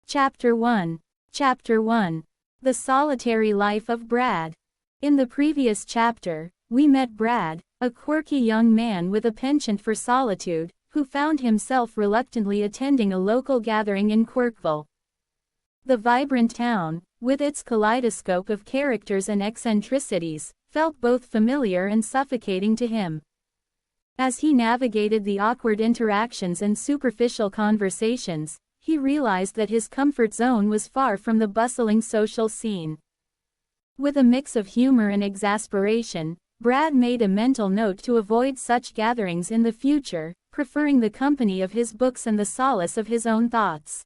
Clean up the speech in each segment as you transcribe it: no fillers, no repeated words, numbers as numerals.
Chapter 1. Chapter 1. The Solitary Life of Brad. In the previous chapter, we met Brad, a quirky young man with a penchant for solitude, who found himself reluctantly attending a local gathering in Quirkville. The vibrant town, with its kaleidoscope of characters and eccentricities, felt both familiar and suffocating to him. As he navigated the awkward interactions and superficial conversations, he realized that his comfort zone was far from the bustling social scene. With a mix of humor and exasperation, Brad made a mental note to avoid such gatherings in the future, preferring the company of his books and the solace of his own thoughts.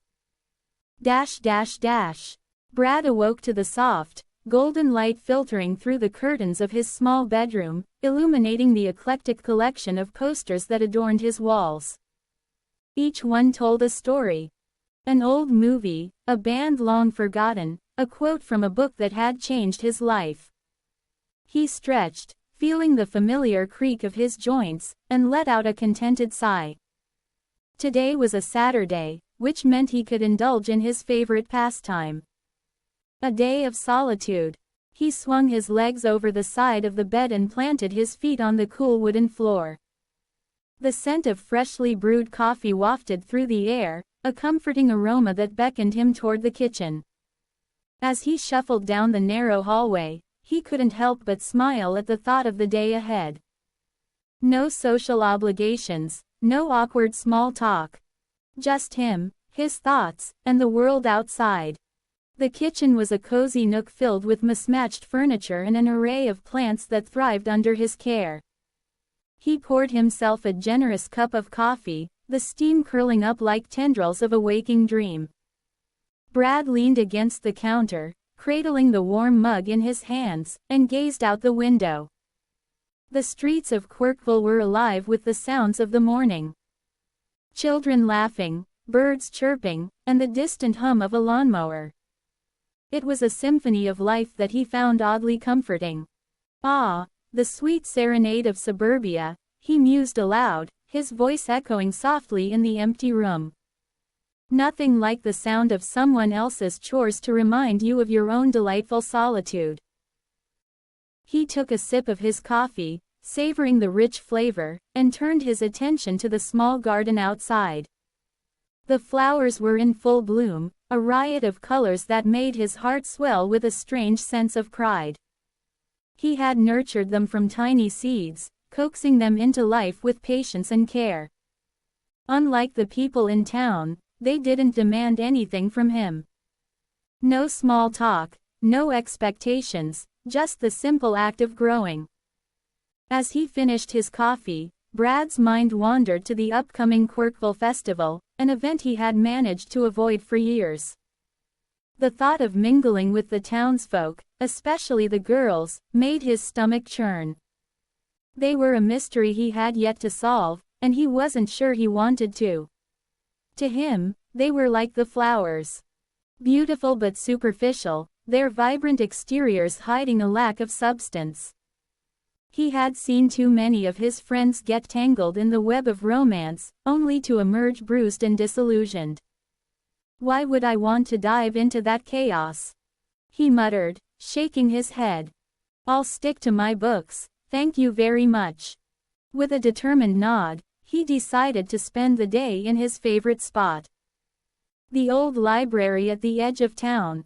Brad awoke to the soft, golden light filtering through the curtains of his small bedroom, illuminating the eclectic collection of posters that adorned his walls. Each one told a story. An old movie, a band long forgotten, a quote from a book that had changed his life. He stretched, feeling the familiar creak of his joints, and let out a contented sigh. Today was a Saturday, which meant he could indulge in his favorite pastime. A day of solitude. He swung his legs over the side of the bed and planted his feet on the cool wooden floor. The scent of freshly brewed coffee wafted through the air, a comforting aroma that beckoned him toward the kitchen. As he shuffled down the narrow hallway, he couldn't help but smile at the thought of the day ahead. No social obligations, no awkward small talk. Just him, his thoughts, and the world outside. The kitchen was a cozy nook filled with mismatched furniture and an array of plants that thrived under his care. He poured himself a generous cup of coffee, the steam curling up like tendrils of a waking dream. Brad leaned against the counter, cradling the warm mug in his hands, and gazed out the window. The streets of Quirkville were alive with the sounds of the morning. Children laughing, birds chirping, and the distant hum of a lawnmower. It was a symphony of life that he found oddly comforting. Ah, the sweet serenade of suburbia, he mused aloud, his voice echoing softly in the empty room. Nothing like the sound of someone else's chores to remind you of your own delightful solitude. He took a sip of his coffee, savoring the rich flavor, and turned his attention to the small garden outside. The flowers were in full bloom, a riot of colors that made his heart swell with a strange sense of pride. He had nurtured them from tiny seeds, coaxing them into life with patience and care. Unlike the people in town, they didn't demand anything from him. No small talk, no expectations, just the simple act of growing. As he finished his coffee, Brad's mind wandered to the upcoming Quirkville Festival, an event he had managed to avoid for years. The thought of mingling with the townsfolk, especially the girls, made his stomach churn. They were a mystery he had yet to solve, and he wasn't sure he wanted to. To him, they were like the flowers. Beautiful but superficial, their vibrant exteriors hiding a lack of substance. He had seen too many of his friends get tangled in the web of romance, only to emerge bruised and disillusioned. Why would I want to dive into that chaos? He muttered, shaking his head. I'll stick to my books, thank you very much. With a determined nod, he decided to spend the day in his favorite spot. The old library at the edge of town.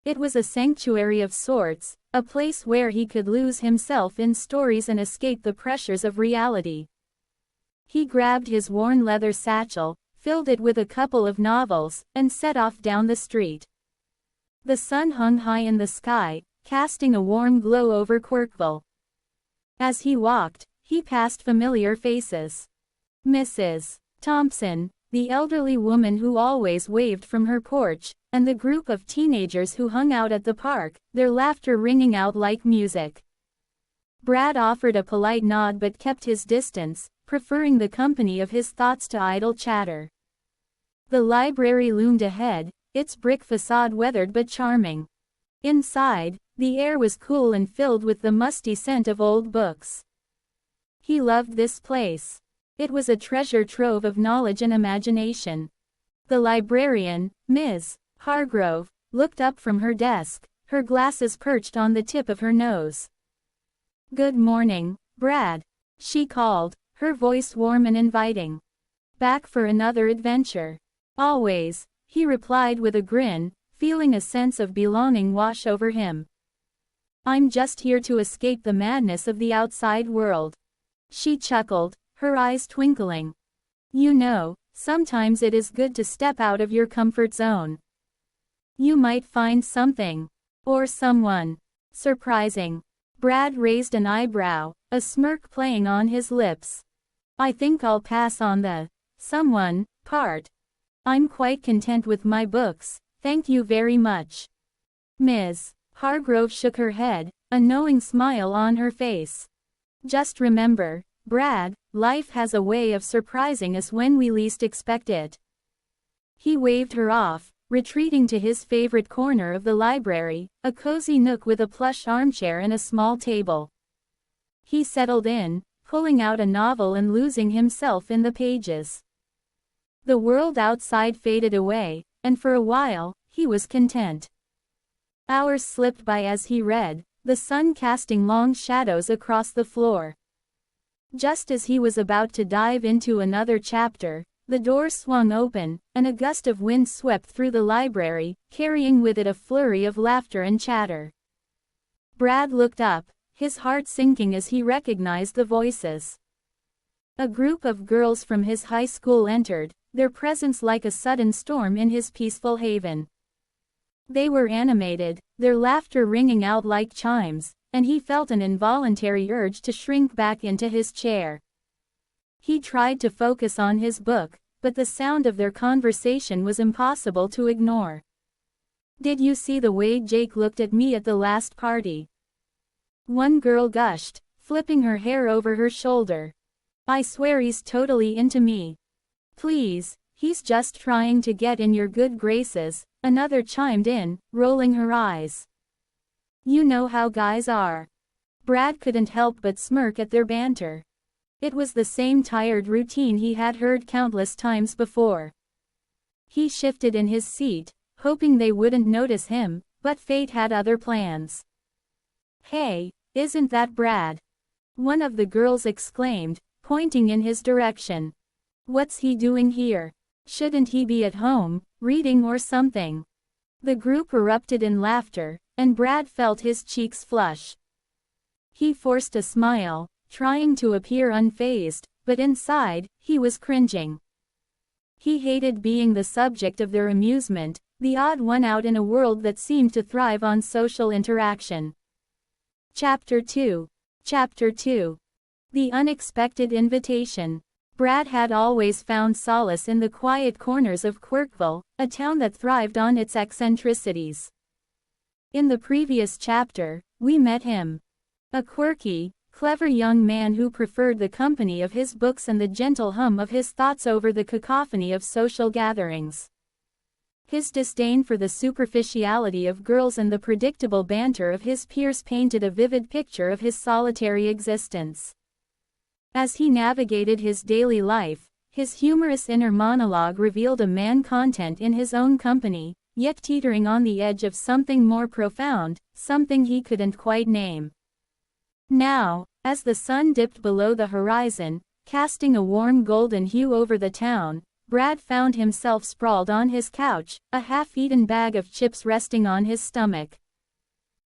It was a sanctuary of sorts, a place where he could lose himself in stories and escape the pressures of reality. He grabbed his worn leather satchel, filled it with a couple of novels, and set off down the street. The sun hung high in the sky, casting a warm glow over Quirkville. As he walked, he passed familiar faces. Mrs. Thompson, the elderly woman who always waved from her porch, and the group of teenagers who hung out at the park, their laughter ringing out like music. Brad offered a polite nod but kept his distance, preferring the company of his thoughts to idle chatter. The library loomed ahead, its brick facade weathered but charming. Inside, the air was cool and filled with the musty scent of old books. He loved this place. It was a treasure trove of knowledge and imagination. The librarian, Ms. Hargrove looked up from her desk, her glasses perched on the tip of her nose. "Good morning, Brad," she called, her voice warm and inviting. "Back for another adventure?" "Always," he replied with a grin, feeling a sense of belonging wash over him. "I'm just here to escape the madness of the outside world." She chuckled, her eyes twinkling. "You know, sometimes it is good to step out of your comfort zone. You might find something. Or someone. Surprising." Brad raised an eyebrow, a smirk playing on his lips. "I think I'll pass on the someone part. I'm quite content with my books, thank you very much." Ms. Hargrove shook her head, a knowing smile on her face. "Just remember, Brad, life has a way of surprising us when we least expect it." He waved her off, retreating to his favorite corner of the library, a cozy nook with a plush armchair and a small table. He settled in, pulling out a novel and losing himself in the pages. The world outside faded away, and for a while, he was content. Hours slipped by as he read, the sun casting long shadows across the floor. Just as he was about to dive into another chapter, the door swung open, and a gust of wind swept through the library, carrying with it a flurry of laughter and chatter. Brad looked up, his heart sinking as he recognized the voices. A group of girls from his high school entered, their presence like a sudden storm in his peaceful haven. They were animated, their laughter ringing out like chimes, and he felt an involuntary urge to shrink back into his chair. He tried to focus on his book, but the sound of their conversation was impossible to ignore. "Did you see the way Jake looked at me at the last party?" one girl gushed, flipping her hair over her shoulder. "I swear he's totally into me." "Please, he's just trying to get in your good graces," another chimed in, rolling her eyes. "You know how guys are." Brad couldn't help but smirk at their banter. It was the same tired routine he had heard countless times before. He shifted in his seat, hoping they wouldn't notice him, but fate had other plans. "Hey, isn't that Brad?" one of the girls exclaimed, pointing in his direction. "What's he doing here? Shouldn't he be at home, reading or something?" The group erupted in laughter, and Brad felt his cheeks flush. He forced a smile, trying to appear unfazed, but inside, he was cringing. He hated being the subject of their amusement, the odd one out in a world that seemed to thrive on social interaction. Chapter 2. Chapter 2. The Unexpected Invitation. Brad had always found solace in the quiet corners of Quirkville, a town that thrived on its eccentricities. In the previous chapter, we met him. A quirky, clever young man who preferred the company of his books and the gentle hum of his thoughts over the cacophony of social gatherings. His disdain for the superficiality of girls and the predictable banter of his peers painted a vivid picture of his solitary existence. As he navigated his daily life, his humorous inner monologue revealed a man content in his own company, yet teetering on the edge of something more profound, something he couldn't quite name. Now, as the sun dipped below the horizon, casting a warm golden hue over the town, Brad found himself sprawled on his couch, a half-eaten bag of chips resting on his stomach.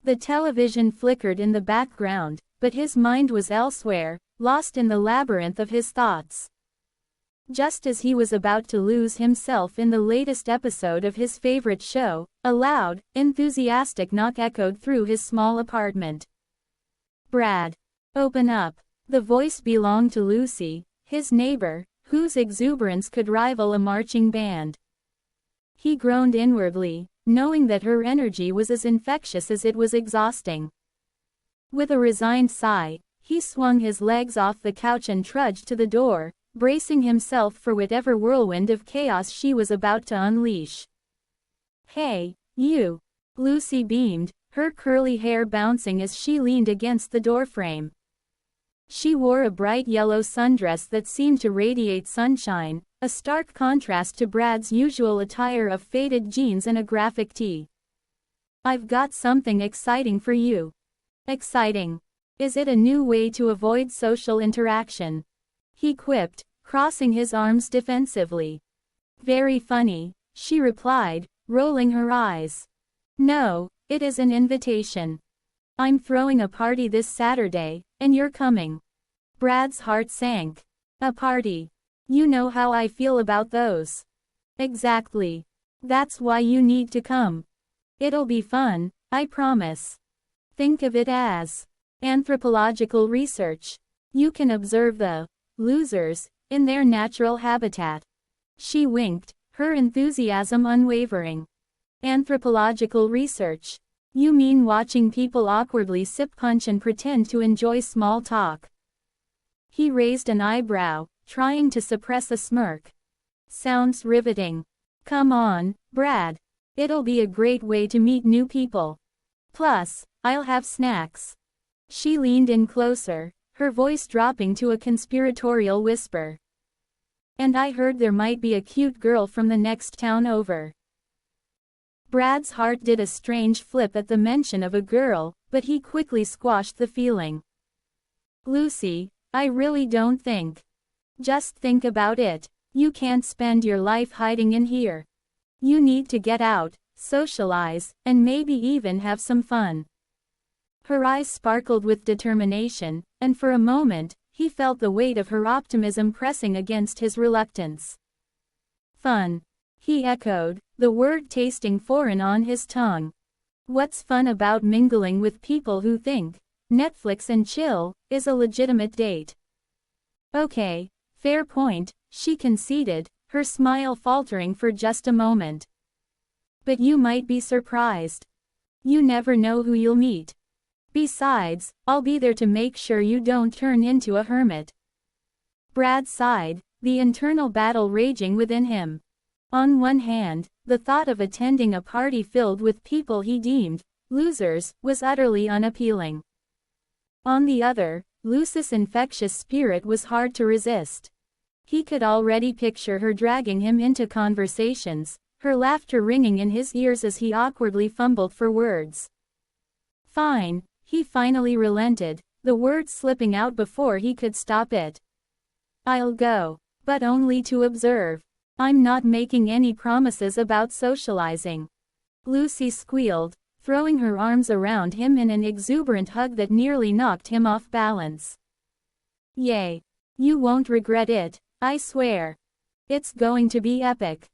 The television flickered in the background, but his mind was elsewhere, lost in the labyrinth of his thoughts. Just as he was about to lose himself in the latest episode of his favorite show, a loud, enthusiastic knock echoed through his small apartment. "Brad, open up." The voice belonged to Lucy, his neighbor, whose exuberance could rival a marching band. He groaned inwardly, knowing that her energy was as infectious as it was exhausting. With a resigned sigh, he swung his legs off the couch and trudged to the door, bracing himself for whatever whirlwind of chaos she was about to unleash. "Hey, you!" Lucy beamed, her curly hair bouncing as she leaned against the doorframe. She wore a bright yellow sundress that seemed to radiate sunshine, a stark contrast to Brad's usual attire of faded jeans and a graphic tee. "I've got something exciting for you." "Exciting? Is it a new way to avoid social interaction?" he quipped, crossing his arms defensively. "Very funny," she replied, rolling her eyes. "No, it is an invitation. I'm throwing a party this Saturday, and you're coming." Brad's heart sank. "A party? You know how I feel about those." "Exactly. That's why you need to come. It'll be fun, I promise. Think of it as anthropological research. You can observe the losers in their natural habitat." She winked, her enthusiasm unwavering. "Anthropological research? You mean watching people awkwardly sip punch and pretend to enjoy small talk?" He raised an eyebrow, trying to suppress a smirk. "Sounds riveting. Come on, Brad. It'll be a great way to meet new people. Plus, I'll have snacks." She leaned in closer, her voice dropping to a conspiratorial whisper. "And I heard there might be a cute girl from the next town over." Brad's heart did a strange flip at the mention of a girl, but he quickly squashed the feeling. "Lucy, I really don't think. Just think about it. You can't spend your life hiding in here. You need to get out, socialize, and maybe even have some fun." Her eyes sparkled with determination, and for a moment, he felt the weight of her optimism pressing against his reluctance. "Fun," he echoed, the word tasting foreign on his tongue. "What's fun about mingling with people who think Netflix and chill is a legitimate date?" "Okay, fair point," she conceded, her smile faltering for just a moment. "But you might be surprised. You never know who you'll meet. Besides, I'll be there to make sure you don't turn into a hermit." Brad sighed, the internal battle raging within him. On one hand, the thought of attending a party filled with people he deemed losers was utterly unappealing. On the other, Lucy's infectious spirit was hard to resist. He could already picture her dragging him into conversations, her laughter ringing in his ears as he awkwardly fumbled for words. "Fine," he finally relented, the words slipping out before he could stop it. "I'll go. But only to observe. I'm not making any promises about socializing." Lucy squealed, throwing her arms around him in an exuberant hug that nearly knocked him off balance. "Yay. You won't regret it, I swear. It's going to be epic."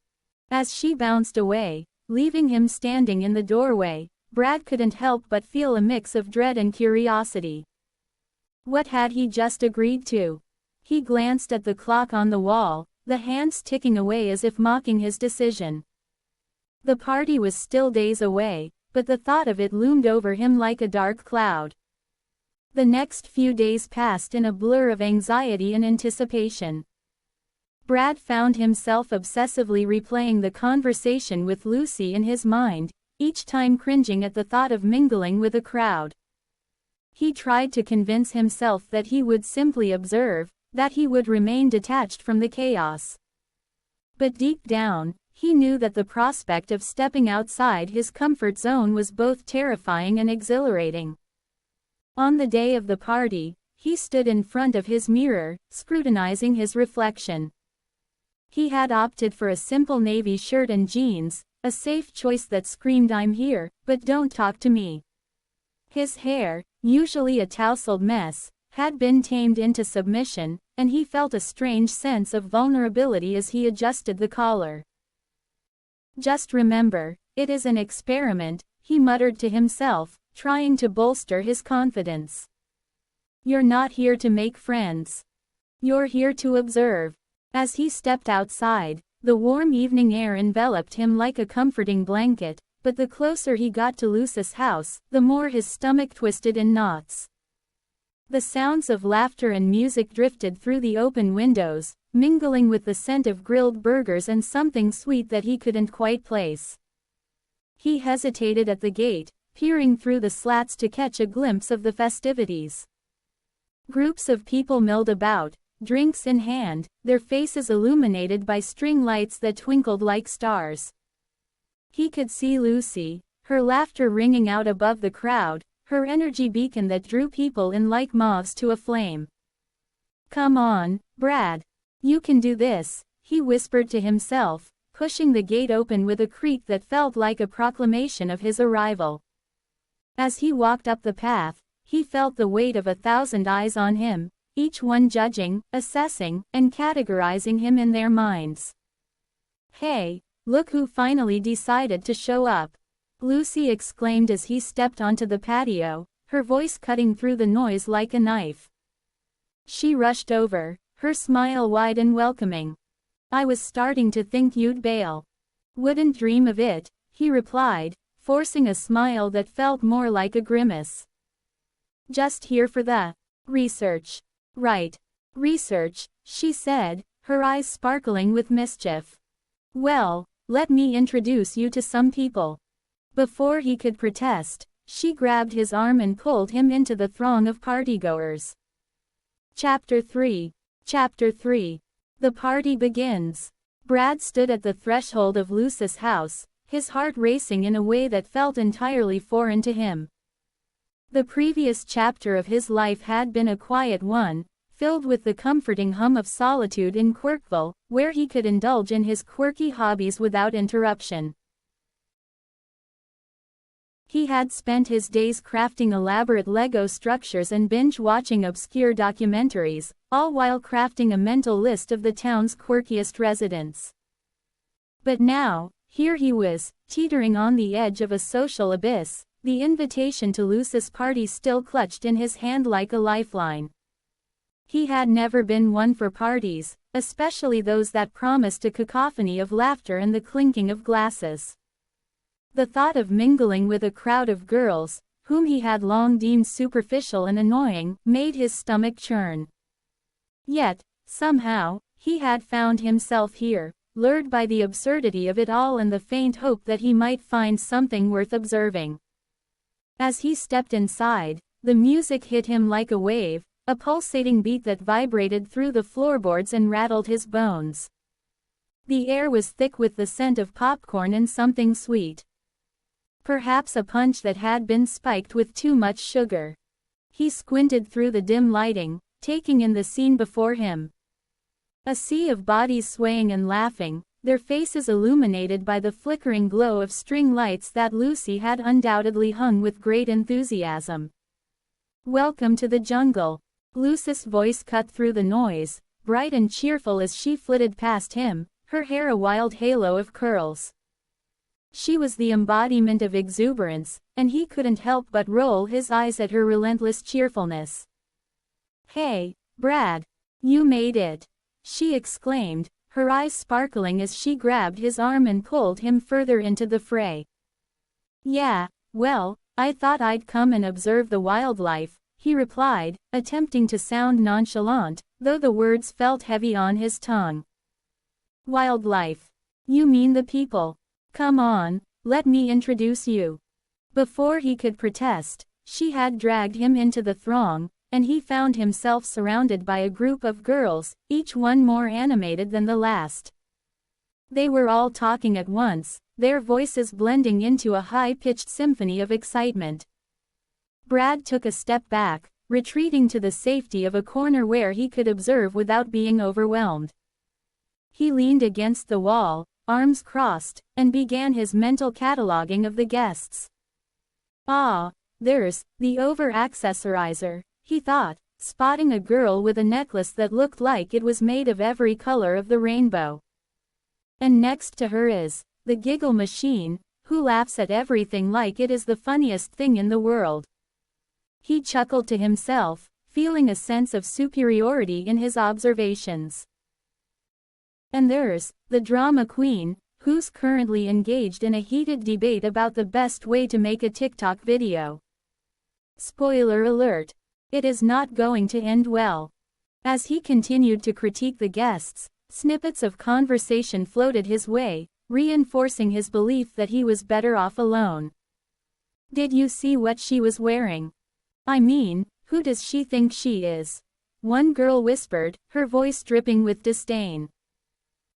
As she bounced away, leaving him standing in the doorway, Brad couldn't help but feel a mix of dread and curiosity. What had he just agreed to? He glanced at the clock on the wall, the hands ticking away as if mocking his decision. The party was still days away, but the thought of it loomed over him like a dark cloud. The next few days passed in a blur of anxiety and anticipation. Brad found himself obsessively replaying the conversation with Lucy in his mind, each time cringing at the thought of mingling with a crowd. He tried to convince himself that he would simply observe, that he would remain detached from the chaos. But deep down, he knew that the prospect of stepping outside his comfort zone was both terrifying and exhilarating. On the day of the party, he stood in front of his mirror, scrutinizing his reflection. He had opted for a simple navy shirt and jeans, a safe choice that screamed "I'm here, but don't talk to me." His hair, usually a tousled mess, had been tamed into submission, and he felt a strange sense of vulnerability as he adjusted the collar. "Just remember, it is an experiment," he muttered to himself, trying to bolster his confidence. "You're not here to make friends. You're here to observe." As he stepped outside, the warm evening air enveloped him like a comforting blanket, but the closer he got to Lucy's house, the more his stomach twisted in knots. The sounds of laughter and music drifted through the open windows, mingling with the scent of grilled burgers and something sweet that he couldn't quite place. He hesitated at the gate, peering through the slats to catch a glimpse of the festivities. Groups of people milled about, drinks in hand, their faces illuminated by string lights that twinkled like stars. He could see Lucy, her laughter ringing out above the crowd, her energy beacon that drew people in like moths to a flame. "Come on, Brad. You can do this," he whispered to himself, pushing the gate open with a creak that felt like a proclamation of his arrival. As he walked up the path, he felt the weight of 1,000 eyes on him, each one judging, assessing, and categorizing him in their minds. "Hey, look who finally decided to show up," Lucy exclaimed as he stepped onto the patio, her voice cutting through the noise like a knife. She rushed over, her smile wide and welcoming. "I was starting to think you'd bail." "Wouldn't dream of it," he replied, forcing a smile that felt more like a grimace. "Just here for the research." "Right. Research," she said, her eyes sparkling with mischief. "Well, let me introduce you to some people." Before he could protest, she grabbed his arm and pulled him into the throng of partygoers. Chapter 3. Chapter 3. The party begins. Brad stood at the threshold of Lucy's house, his heart racing in a way that felt entirely foreign to him. The previous chapter of his life had been a quiet one, filled with the comforting hum of solitude in Quirkville, where he could indulge in his quirky hobbies without interruption. He had spent his days crafting elaborate Lego structures and binge-watching obscure documentaries, all while crafting a mental list of the town's quirkiest residents. But now, here he was, teetering on the edge of a social abyss, the invitation to Lucy's party still clutched in his hand like a lifeline. He had never been one for parties, especially those that promised a cacophony of laughter and the clinking of glasses. The thought of mingling with a crowd of girls, whom he had long deemed superficial and annoying, made his stomach churn. Yet, somehow, he had found himself here, lured by the absurdity of it all and the faint hope that he might find something worth observing. As he stepped inside, the music hit him like a wave, a pulsating beat that vibrated through the floorboards and rattled his bones. The air was thick with the scent of popcorn and something sweet. Perhaps a punch that had been spiked with too much sugar. He squinted through the dim lighting, taking in the scene before him. A sea of bodies swaying and laughing, their faces illuminated by the flickering glow of string lights that Lucy had undoubtedly hung with great enthusiasm. "Welcome to the jungle." Lucy's voice cut through the noise, bright and cheerful as she flitted past him, her hair a wild halo of curls. She was the embodiment of exuberance, and he couldn't help but roll his eyes at her relentless cheerfulness. "Hey, Brad. You made it," she exclaimed, her eyes sparkling as she grabbed his arm and pulled him further into the fray. "Yeah, well, I thought I'd come and observe the wildlife," he replied, attempting to sound nonchalant, though the words felt heavy on his tongue. "Wildlife? You mean the people? Come on, let me introduce you." Before he could protest, she had dragged him into the throng, and he found himself surrounded by a group of girls, each one more animated than the last. They were all talking at once, their voices blending into a high-pitched symphony of excitement. Brad took a step back, retreating to the safety of a corner where he could observe without being overwhelmed. He leaned against the wall, arms crossed, and began his mental cataloging of the guests. "Ah, there's the over-accessorizer," he thought, spotting a girl with a necklace that looked like it was made of every color of the rainbow. "And next to her is the giggle machine, who laughs at everything like it is the funniest thing in the world." He chuckled to himself, feeling a sense of superiority in his observations. "And there's the drama queen, who's currently engaged in a heated debate about the best way to make a TikTok video. Spoiler alert. It is not going to end well." As he continued to critique the guests, snippets of conversation floated his way, reinforcing his belief that he was better off alone. "Did you see what she was wearing? I mean, who does she think she is? one girl whispered, her voice dripping with disdain.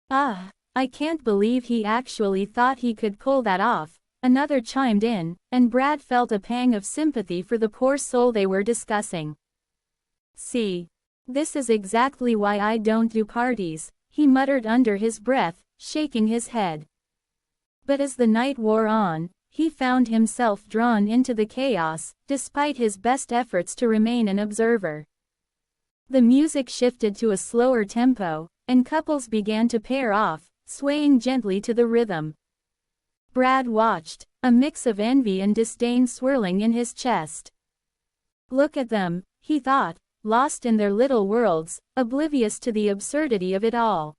"Ah, I can't believe he actually thought he could pull that off," another chimed in, and Brad felt a pang of sympathy for the poor soul they were discussing. "See, this is exactly why I don't do parties," he muttered under his breath, shaking his head. But as the night wore on, he found himself drawn into the chaos, despite his best efforts to remain an observer. The music shifted to a slower tempo, and couples began to pair off, swaying gently to the rhythm. Brad watched, a mix of envy and disdain swirling in his chest. "Look at them," he thought, lost in their little worlds, oblivious to the absurdity of it all.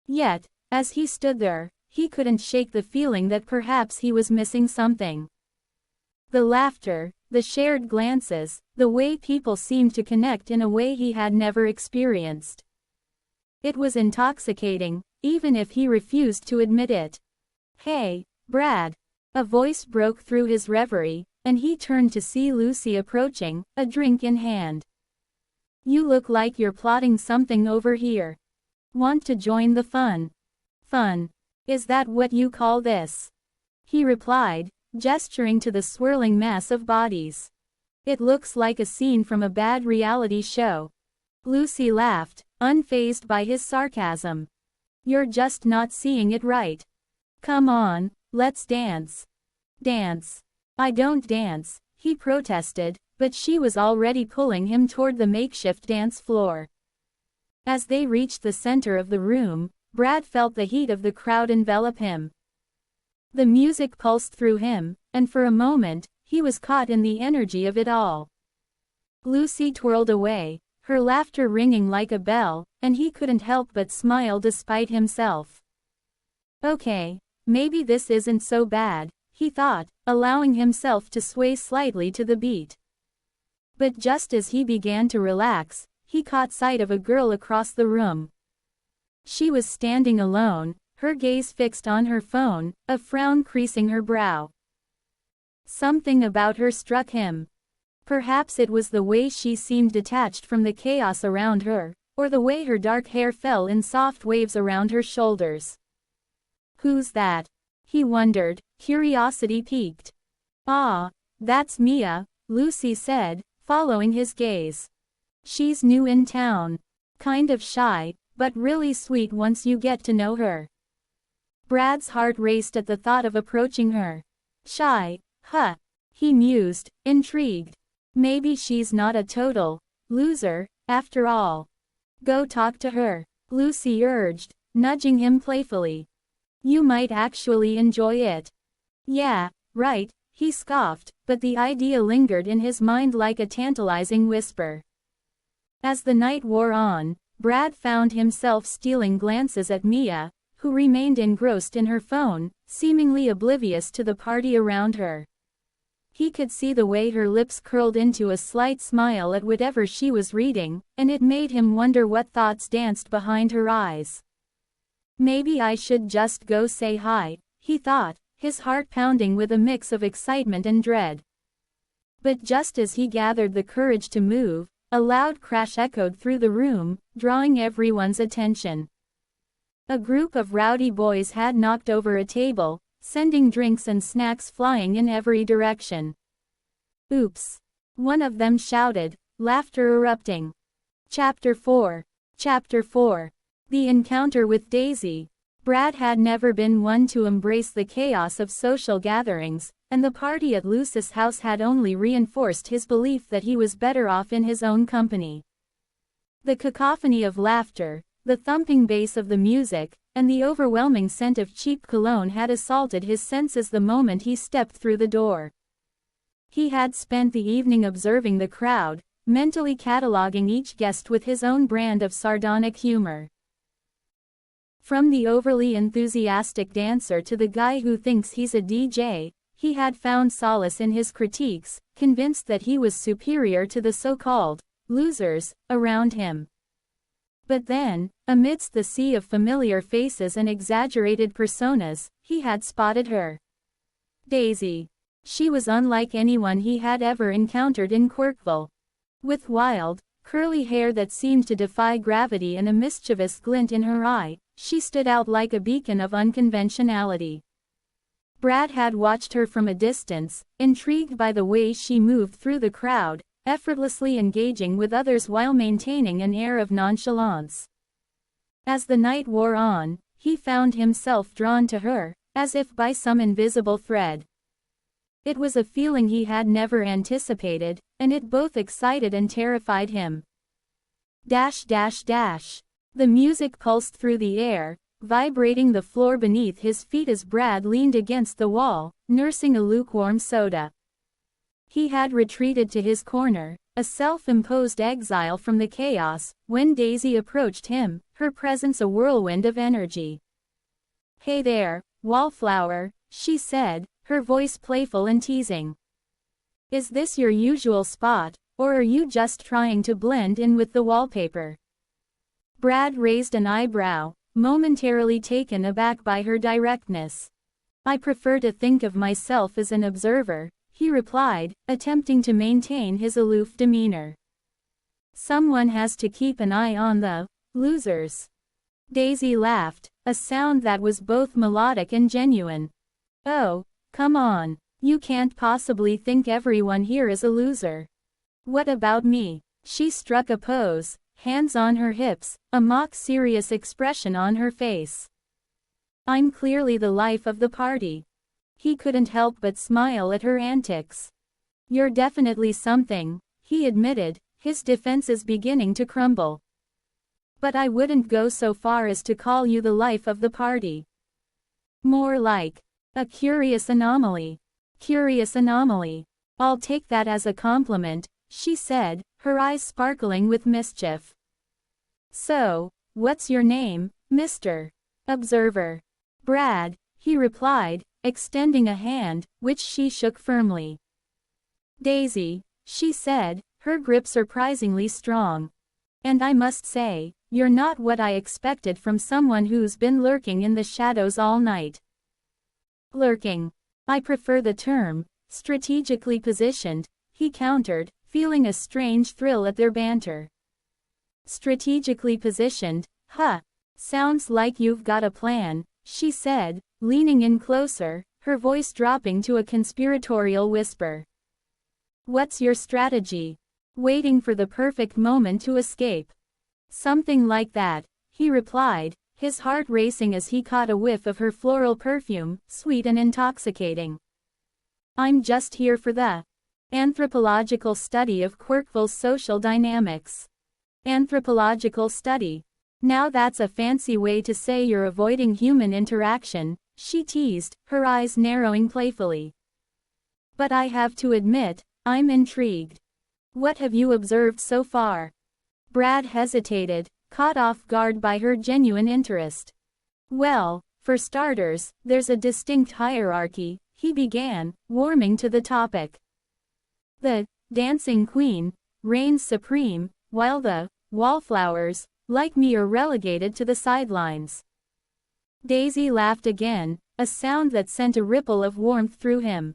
Yet, as he stood there, he couldn't shake the feeling that perhaps he was missing something. The laughter, the shared glances, the way people seemed to connect in a way he had never experienced. It was intoxicating, even if he refused to admit it. "Hey, Brad!" A voice broke through his reverie, and he turned to see Lucy approaching, a drink in hand. "You look like you're plotting something over here. Want to join the fun?" "Fun? Is that what you call this?" he replied, gesturing to the swirling mass of bodies. "It looks like a scene from a bad reality show." Lucy laughed, unfazed by his sarcasm. "You're just not seeing it right. Come on, let's dance." "Dance? I don't dance," he protested, but she was already pulling him toward the makeshift dance floor. As they reached the center of the room, Brad felt the heat of the crowd envelop him. The music pulsed through him, and for a moment, he was caught in the energy of it all. Lucy twirled away, her laughter ringing like a bell, and he couldn't help but smile despite himself. "Okay, maybe this isn't so bad," he thought, allowing himself to sway slightly to the beat. But just as he began to relax, he caught sight of a girl across the room. She was standing alone, her gaze fixed on her phone, a frown creasing her brow. Something about her struck him. Perhaps it was the way she seemed detached from the chaos around her, or the way her dark hair fell in soft waves around her shoulders. "Who's that?" he wondered, curiosity piqued. "Ah, that's Mia," Lucy said, following his gaze. "She's new in town. Kind of shy, but really sweet once you get to know her." Brad's heart raced at the thought of approaching her. "Shy, huh?" he mused, intrigued. "Maybe she's not a total loser, after all." "Go talk to her," Lucy urged, nudging him playfully. "You might actually enjoy it." "Yeah, right," he scoffed, but the idea lingered in his mind like a tantalizing whisper. As the night wore on, Brad found himself stealing glances at Mia, who remained engrossed in her phone, seemingly oblivious to the party around her. He could see the way her lips curled into a slight smile at whatever she was reading, and it made him wonder what thoughts danced behind her eyes. "Maybe I should just go say hi," he thought, his heart pounding with a mix of excitement and dread. But just as he gathered the courage to move, a loud crash echoed through the room, drawing everyone's attention. A group of rowdy boys had knocked over a table, sending drinks and snacks flying in every direction. "Oops!" one of them shouted, laughter erupting. Chapter 4. Chapter 4. The encounter with Daisy. Brad had never been one to embrace the chaos of social gatherings, and the party at Lucy's house had only reinforced his belief that he was better off in his own company. The cacophony of laughter, the thumping bass of the music, and the overwhelming scent of cheap cologne had assaulted his senses the moment he stepped through the door. He had spent the evening observing the crowd, mentally cataloging each guest with his own brand of sardonic humor. From the overly enthusiastic dancer to the guy who thinks he's a DJ, he had found solace in his critiques, convinced that he was superior to the so-called losers around him. But then, amidst the sea of familiar faces and exaggerated personas, he had spotted her. Daisy. She was unlike anyone he had ever encountered in Quirkville. With wild, curly hair that seemed to defy gravity and a mischievous glint in her eye. She stood out like a beacon of unconventionality. Brad had watched her from a distance, intrigued by the way she moved through the crowd, effortlessly engaging with others while maintaining an air of nonchalance. As the night wore on, he found himself drawn to her, as if by some invisible thread. It was a feeling he had never anticipated, and it both excited and terrified him. Dash dash dash. The music pulsed through the air, vibrating the floor beneath his feet as Brad leaned against the wall, nursing a lukewarm soda. He had retreated to his corner, a self-imposed exile from the chaos, when Daisy approached him, her presence a whirlwind of energy. "Hey there, wallflower," she said, her voice playful and teasing. "Is this your usual spot, or are you just trying to blend in with the wallpaper?" Brad raised an eyebrow, momentarily taken aback by her directness. "I prefer to think of myself as an observer," he replied, attempting to maintain his aloof demeanor. "Someone has to keep an eye on the losers." Daisy laughed, a sound that was both melodic and genuine. "Oh, come on. You can't possibly think everyone here is a loser." "What about me?" She struck a pose, hands on her hips, a mock-serious expression on her face. "I'm clearly the life of the party." He couldn't help but smile at her antics. "You're definitely something," he admitted, his defenses beginning to crumble. "But I wouldn't go so far as to call you the life of the party. More like a curious anomaly." "Curious anomaly. I'll take that as a compliment," she said, her eyes sparkling with mischief. "So, what's your name, Mr. Observer?" "Brad," he replied, extending a hand, which she shook firmly. "Daisy," she said, her grip surprisingly strong. "And I must say, you're not what I expected from someone who's been lurking in the shadows all night." "Lurking. I prefer the term, strategically positioned," he countered, feeling a strange thrill at their banter. "Strategically positioned, huh? Sounds like you've got a plan," she said, leaning in closer, her voice dropping to a conspiratorial whisper. "What's your strategy? Waiting for the perfect moment to escape?" "Something like that," he replied, his heart racing as he caught a whiff of her floral perfume, sweet and intoxicating. "I'm just here for the anthropological study of Quirkville's social dynamics." "Anthropological study? Now that's a fancy way to say you're avoiding human interaction," she teased, her eyes narrowing playfully. "But I have to admit, I'm intrigued. What have you observed so far?" Brad hesitated, caught off guard by her genuine interest. "Well, for starters, there's a distinct hierarchy," he began, warming to the topic. "The dancing queen reigns supreme, while the wallflowers, like me, are relegated to the sidelines." Daisy laughed again, a sound that sent a ripple of warmth through him.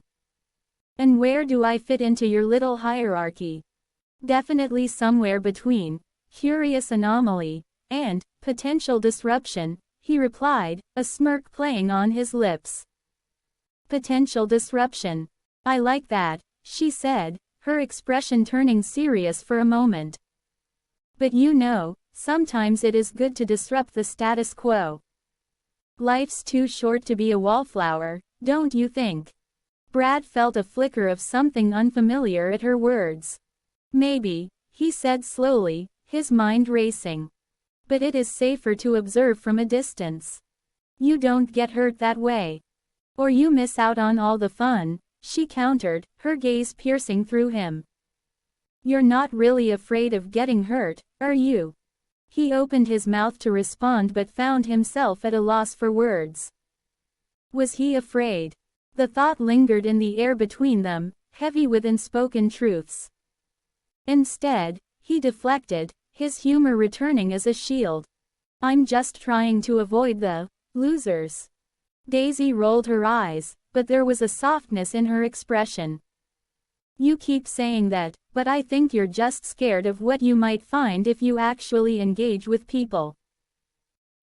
"And where do I fit into your little hierarchy?" "Definitely somewhere between curious anomaly and potential disruption," he replied, a smirk playing on his lips. "Potential disruption. I like that," she said, her expression turning serious for a moment. "But you know, sometimes it is good to disrupt the status quo. Life's too short to be a wallflower, don't you think?" Brad felt a flicker of something unfamiliar at her words. "Maybe," he said slowly, his mind racing. "But it is safer to observe from a distance. You don't get hurt that way. Or you miss out on all the fun," she countered, her gaze piercing through him. "You're not really afraid of getting hurt, are you?" He opened his mouth to respond but found himself at a loss for words. Was he afraid? The thought lingered in the air between them, heavy with unspoken truths. Instead, he deflected, his humor returning as a shield. "I'm just trying to avoid the losers." Daisy rolled her eyes, but there was a softness in her expression. You keep saying that, but I think you're just scared of what you might find if you actually engage with people.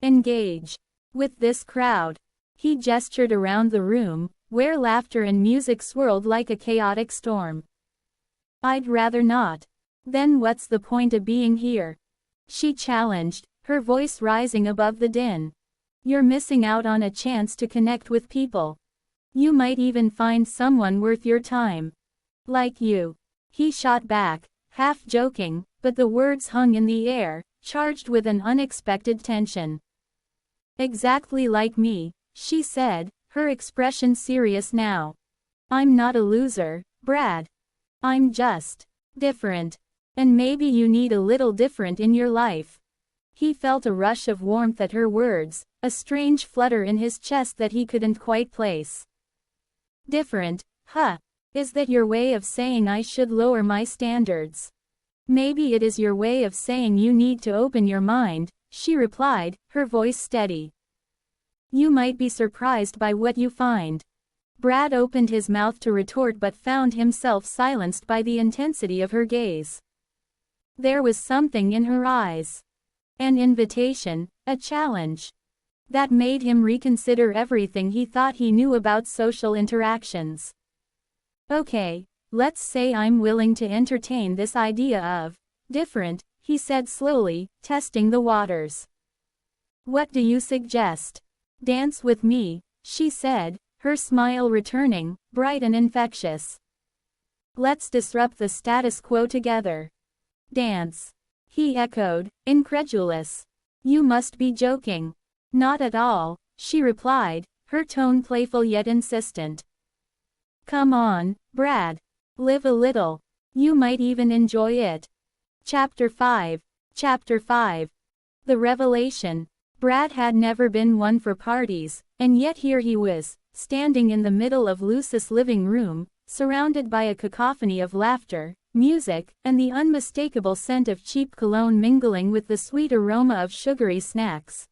Engage with this crowd. He gestured around the room, where laughter and music swirled like a chaotic storm. I'd rather not. Then what's the point of being here? She challenged, her voice rising above the din. You're missing out on a chance to connect with people. You might even find someone worth your time. Like you. He shot back, half joking, but the words hung in the air, charged with an unexpected tension. Exactly like me, she said, her expression serious now. I'm not a loser, Brad. I'm just different. And maybe you need a little different in your life. He felt a rush of warmth at her words, a strange flutter in his chest that he couldn't quite place. Different, huh? Is that your way of saying I should lower my standards? Maybe it is your way of saying you need to open your mind, she replied, her voice steady. You might be surprised by what you find. Brad opened his mouth to retort but found himself silenced by the intensity of her gaze. There was something in her eyes. An invitation, a challenge. That made him reconsider everything he thought he knew about social interactions. Okay, let's say I'm willing to entertain this idea of different, he said slowly, testing the waters. What do you suggest? Dance with me, she said, her smile returning, bright and infectious. Let's disrupt the status quo together. Dance. He echoed, incredulous. You must be joking. Not at all, she replied, her tone playful yet insistent. Come on, Brad. Live a little. You might even enjoy it. Chapter 5. Chapter 5. The revelation. Brad had never been one for parties, and yet here he was, standing in the middle of Lucy's living room, surrounded by a cacophony of laughter, music, and the unmistakable scent of cheap cologne mingling with the sweet aroma of sugary snacks.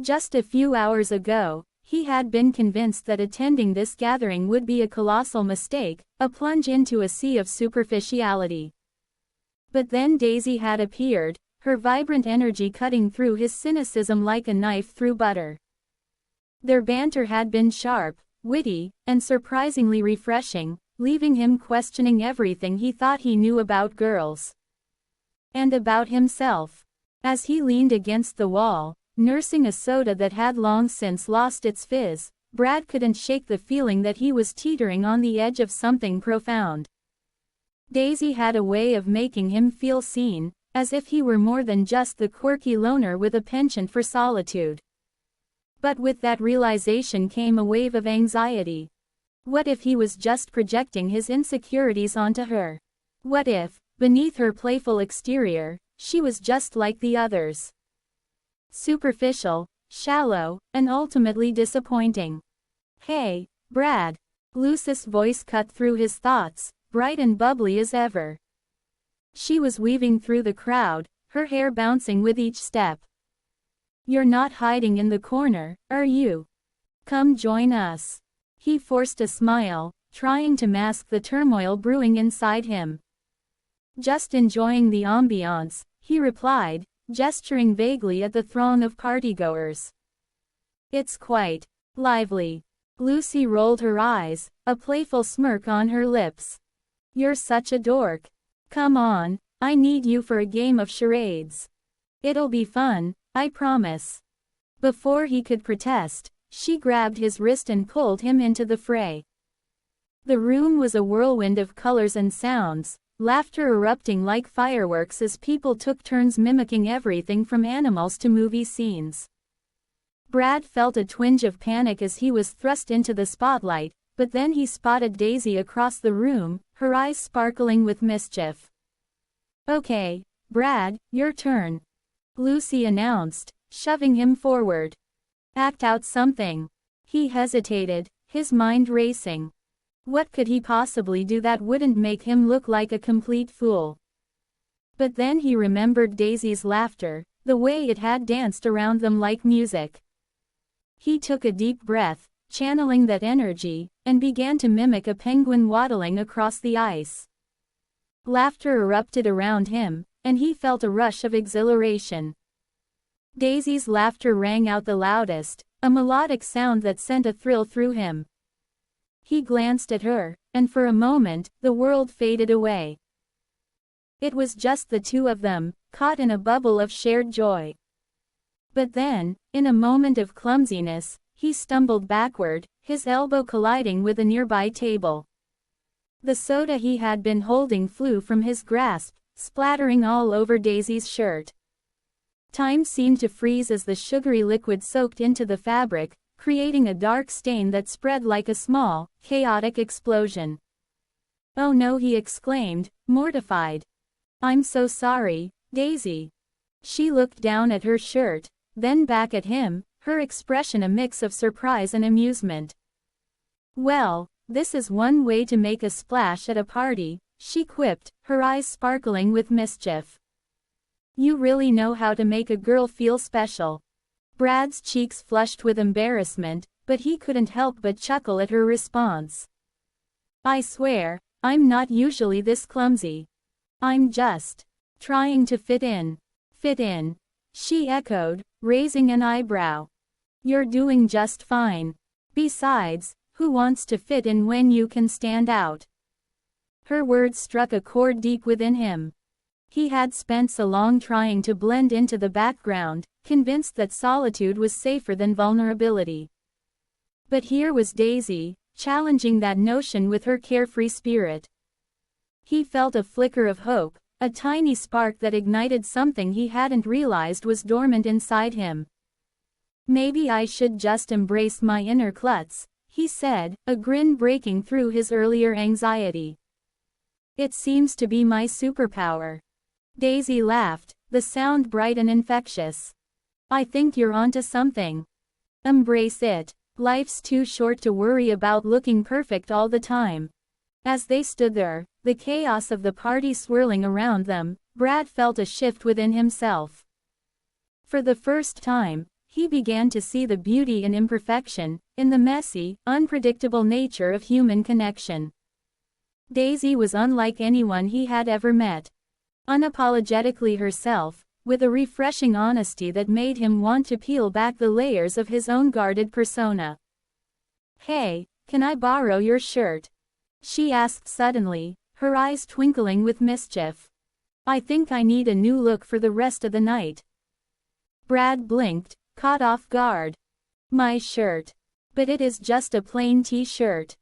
Just a few hours ago, he had been convinced that attending this gathering would be a colossal mistake, a plunge into a sea of superficiality. But then Daisy had appeared, her vibrant energy cutting through his cynicism like a knife through butter. Their banter had been sharp, witty, and surprisingly refreshing, leaving him questioning everything he thought he knew about girls. And about himself. As he leaned against the wall, nursing a soda that had long since lost its fizz, Brad couldn't shake the feeling that he was teetering on the edge of something profound. Daisy had a way of making him feel seen, as if he were more than just the quirky loner with a penchant for solitude. But with that realization came a wave of anxiety. What if he was just projecting his insecurities onto her? What if, beneath her playful exterior, she was just like the others? Superficial, shallow, and ultimately disappointing. Hey, Brad. Lucy's voice cut through his thoughts, bright and bubbly as ever. She was weaving through the crowd, her hair bouncing with each step. You're not hiding in the corner, are you? Come join us. He forced a smile, trying to mask the turmoil brewing inside him. Just enjoying the ambiance, he replied, gesturing vaguely at the throng of partygoers. It's quite lively. Lucy rolled her eyes, a playful smirk on her lips. You're such a dork. Come on, I need you for a game of charades. It'll be fun, I promise. Before he could protest, she grabbed his wrist and pulled him into the fray. The room was a whirlwind of colors and sounds, laughter erupting like fireworks as people took turns mimicking everything from animals to movie scenes. Brad felt a twinge of panic as he was thrust into the spotlight, but then he spotted Daisy across the room, her eyes sparkling with mischief. Okay, Brad, your turn. Lucy announced, shoving him forward. Act out something. He hesitated, his mind racing. What could he possibly do that wouldn't make him look like a complete fool? But then he remembered Daisy's laughter, the way it had danced around them like music. He took a deep breath, channeling that energy, and began to mimic a penguin waddling across the ice. Laughter erupted around him, and he felt a rush of exhilaration. Daisy's laughter rang out the loudest, a melodic sound that sent a thrill through him. He glanced at her, and for a moment, the world faded away. It was just the two of them, caught in a bubble of shared joy. But then, in a moment of clumsiness, he stumbled backward, his elbow colliding with a nearby table. The soda he had been holding flew from his grasp, splattering all over Daisy's shirt. Time seemed to freeze as the sugary liquid soaked into the fabric, creating a dark stain that spread like a small, chaotic explosion. "Oh no," he exclaimed, mortified. "I'm so sorry, Daisy." She looked down at her shirt, then back at him, her expression a mix of surprise and amusement. "Well, this is one way to make a splash at a party," she quipped, her eyes sparkling with mischief. "You really know how to make a girl feel special." Brad's cheeks flushed with embarrassment, but he couldn't help but chuckle at her response. "I swear, I'm not usually this clumsy. I'm just trying to fit in." "Fit in?" she echoed, raising an eyebrow. "You're doing just fine. Besides, who wants to fit in when you can stand out?" Her words struck a chord deep within him. He had spent so long trying to blend into the background, convinced that solitude was safer than vulnerability. But here was Daisy, challenging that notion with her carefree spirit. He felt a flicker of hope, a tiny spark that ignited something he hadn't realized was dormant inside him. "Maybe I should just embrace my inner klutz," he said, a grin breaking through his earlier anxiety. "It seems to be my superpower." Daisy laughed, the sound bright and infectious. "I think you're onto something. Embrace it. Life's too short to worry about looking perfect all the time." As they stood there, the chaos of the party swirling around them, Brad felt a shift within himself. For the first time, he began to see the beauty and imperfection, in the messy, unpredictable nature of human connection. Daisy was unlike anyone he had ever met. Unapologetically herself, with a refreshing honesty that made him want to peel back the layers of his own guarded persona. "Hey, can I borrow your shirt?" she asked suddenly, her eyes twinkling with mischief. "I think I need a new look for the rest of the night." Brad blinked, caught off guard. "My shirt. But it is just a plain t-shirt."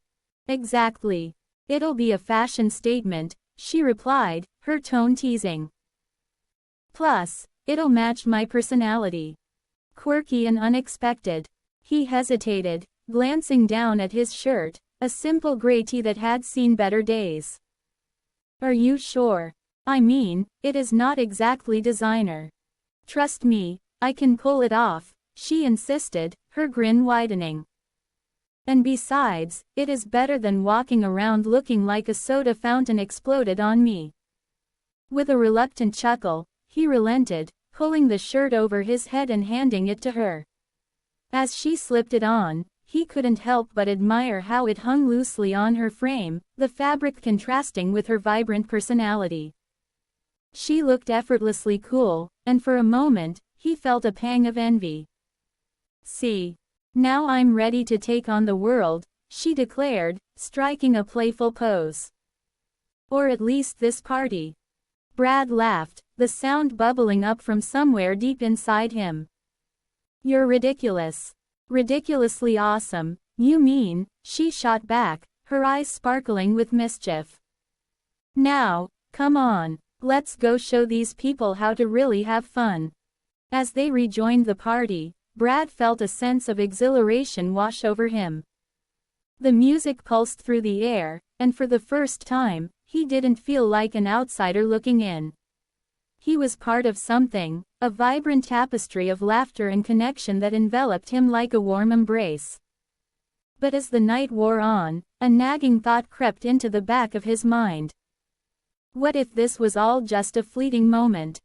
"Exactly. It'll be a fashion statement," she replied, her tone teasing. "Plus, it'll match my personality." Quirky and unexpected. He hesitated, glancing down at his shirt, a simple gray tee that had seen better days. "Are you sure? I mean, it is not exactly designer." "Trust me, I can pull it off," she insisted, her grin widening. "And besides, it is better than walking around looking like a soda fountain exploded on me." With a reluctant chuckle, he relented, pulling the shirt over his head and handing it to her. As she slipped it on, he couldn't help but admire how it hung loosely on her frame, the fabric contrasting with her vibrant personality. She looked effortlessly cool, and for a moment, he felt a pang of envy. "See. Now I'm ready to take on the world," she declared, striking a playful pose. "Or at least this party." Brad laughed, the sound bubbling up from somewhere deep inside him. "You're ridiculous. Ridiculously awesome, you mean," she shot back, her eyes sparkling with mischief. "Now, come on, let's go show these people how to really have fun." As they rejoined the party, Brad felt a sense of exhilaration wash over him. The music pulsed through the air, and for the first time, he didn't feel like an outsider looking in. He was part of something, a vibrant tapestry of laughter and connection that enveloped him like a warm embrace. But as the night wore on, a nagging thought crept into the back of his mind. What if this was all just a fleeting moment?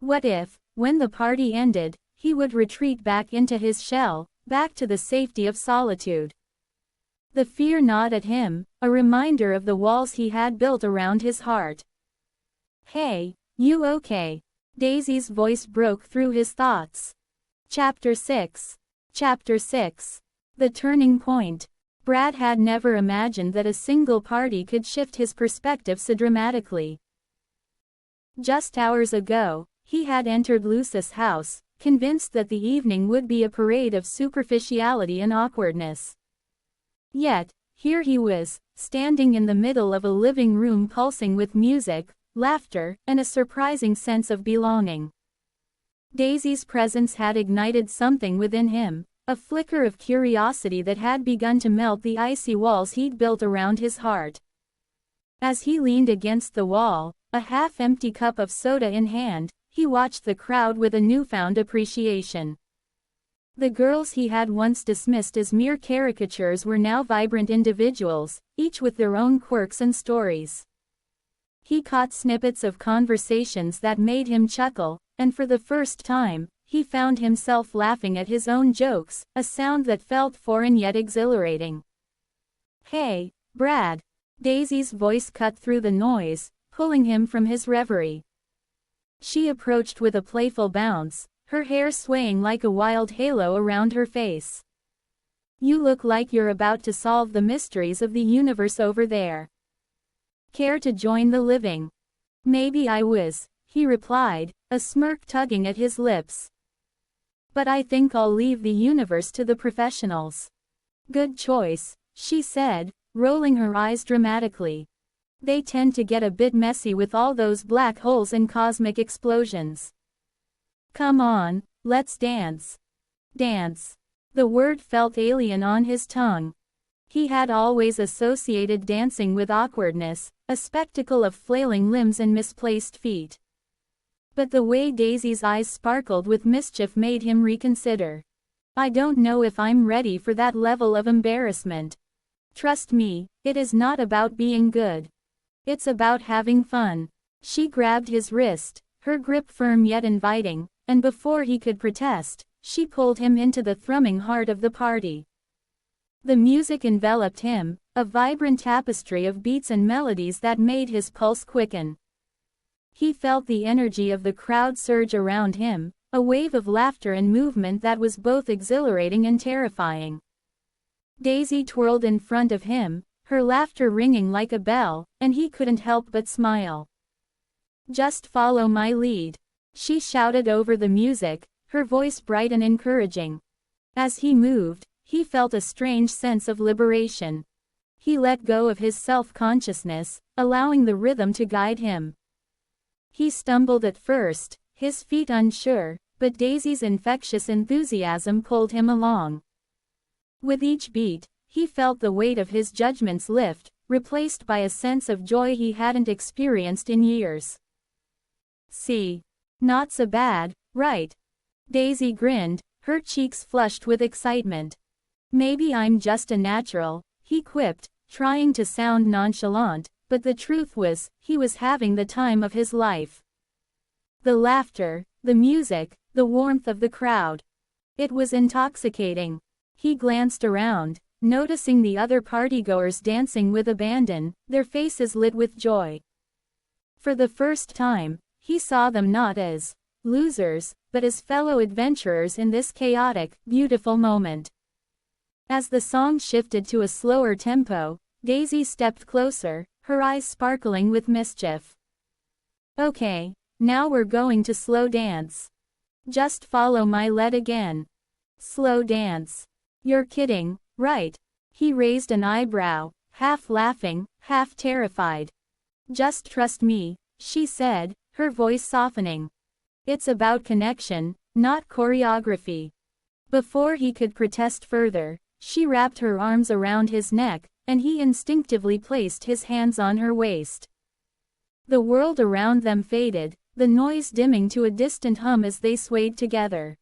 What if, when the party ended, he would retreat back into his shell, back to the safety of solitude? The fear gnawed at him, a reminder of the walls he had built around his heart. "Hey, you okay?" Daisy's voice broke through his thoughts. Chapter 6. Chapter 6. The Turning Point. Brad had never imagined that a single party could shift his perspective so dramatically. Just hours ago, he had entered Luce's house, convinced that the evening would be a parade of superficiality and awkwardness. Yet, here he was, standing in the middle of a living room pulsing with music, laughter, and a surprising sense of belonging. Daisy's presence had ignited something within him, a flicker of curiosity that had begun to melt the icy walls he'd built around his heart. As he leaned against the wall, a half-empty cup of soda in hand, he watched the crowd with a newfound appreciation. The girls he had once dismissed as mere caricatures were now vibrant individuals, each with their own quirks and stories. He caught snippets of conversations that made him chuckle, and for the first time, he found himself laughing at his own jokes, a sound that felt foreign yet exhilarating. "Hey, Brad." Daisy's voice cut through the noise, pulling him from his reverie. She approached with a playful bounce, her hair swaying like a wild halo around her face. "You look like you're about to solve the mysteries of the universe over there. Care to join the living?" "Maybe I was," he replied, a smirk tugging at his lips. "But I think I'll leave the universe to the professionals." "Good choice," she said, rolling her eyes dramatically. "They tend to get a bit messy with all those black holes and cosmic explosions. Come on, let's dance." Dance. The word felt alien on his tongue. He had always associated dancing with awkwardness, a spectacle of flailing limbs and misplaced feet. But the way Daisy's eyes sparkled with mischief made him reconsider. "I don't know if I'm ready for that level of embarrassment. Trust me, it is not about being good. It's about having fun." She grabbed his wrist, her grip firm yet inviting, and before he could protest, she pulled him into the thrumming heart of the party. The music enveloped him, a vibrant tapestry of beats and melodies that made his pulse quicken. He felt the energy of the crowd surge around him, a wave of laughter and movement that was both exhilarating and terrifying. Daisy twirled in front of him, her laughter ringing like a bell, and he couldn't help but smile. "Just follow my lead," she shouted over the music, her voice bright and encouraging. As he moved, he felt a strange sense of liberation. He let go of his self-consciousness, allowing the rhythm to guide him. He stumbled at first, his feet unsure, but Daisy's infectious enthusiasm pulled him along. With each beat, he felt the weight of his judgments lift, replaced by a sense of joy he hadn't experienced in years. "See? Not so bad, right?" Daisy grinned, her cheeks flushed with excitement. "Maybe I'm just a natural," he quipped, trying to sound nonchalant, but the truth was, he was having the time of his life. The laughter, the music, the warmth of the crowd. It was intoxicating. He glanced around, noticing the other partygoers dancing with abandon, their faces lit with joy. For the first time, he saw them not as losers, but as fellow adventurers in this chaotic, beautiful moment. As the song shifted to a slower tempo, Daisy stepped closer, her eyes sparkling with mischief. "Okay, now we're going to slow dance. Just follow my lead again." "Slow dance? You're kidding, right?" He raised an eyebrow, half laughing, half terrified. "Just trust me," she said, her voice softening. "It's about connection, not choreography." Before he could protest further, she wrapped her arms around his neck, and he instinctively placed his hands on her waist. The world around them faded, the noise dimming to a distant hum as they swayed together.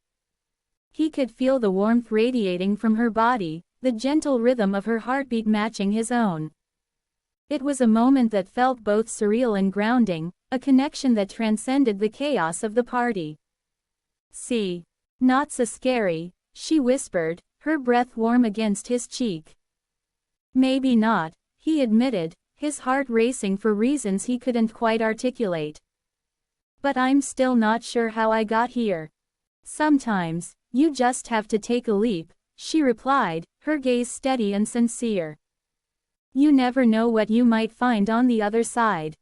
He could feel the warmth radiating from her body, the gentle rhythm of her heartbeat matching his own. It was a moment that felt both surreal and grounding, a connection that transcended the chaos of the party. "See? Not so scary," she whispered, her breath warm against his cheek. Maybe not, he admitted, his heart racing for reasons he couldn't quite articulate. But I'm still not sure how I got here. Sometimes, you just have to take a leap, she replied, her gaze steady and sincere. You never know what you might find on the other side.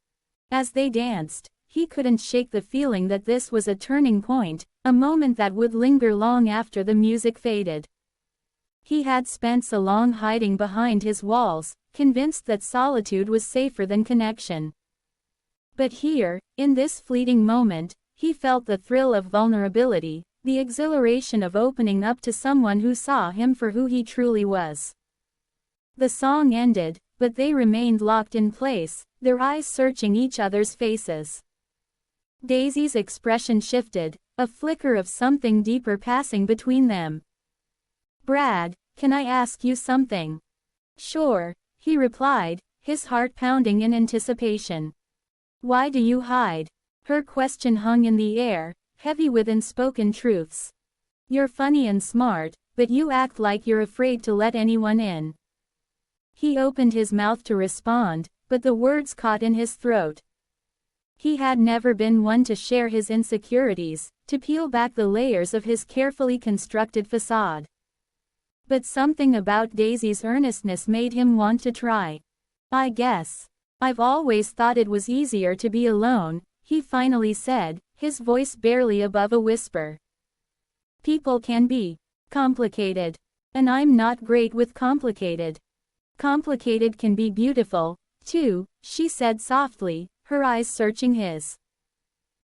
As they danced, he couldn't shake the feeling that this was a turning point, a moment that would linger long after the music faded. He had spent so long hiding behind his walls, convinced that solitude was safer than connection. But here, in this fleeting moment, he felt the thrill of vulnerability, the exhilaration of opening up to someone who saw him for who he truly was. The song ended, but they remained locked in place, their eyes searching each other's faces. Daisy's expression shifted, a flicker of something deeper passing between them. Brad, can I ask you something? Sure, he replied, his heart pounding in anticipation. Why do you hide? Her question hung in the air, heavy with unspoken truths. You're funny and smart, but you act like you're afraid to let anyone in. He opened his mouth to respond, but the words caught in his throat. He had never been one to share his insecurities, to peel back the layers of his carefully constructed facade. But something about Daisy's earnestness made him want to try. I guess. I've always thought it was easier to be alone, he finally said, his voice barely above a whisper. People can be complicated. And I'm not great with complicated. Complicated can be beautiful, too, she said softly, her eyes searching his.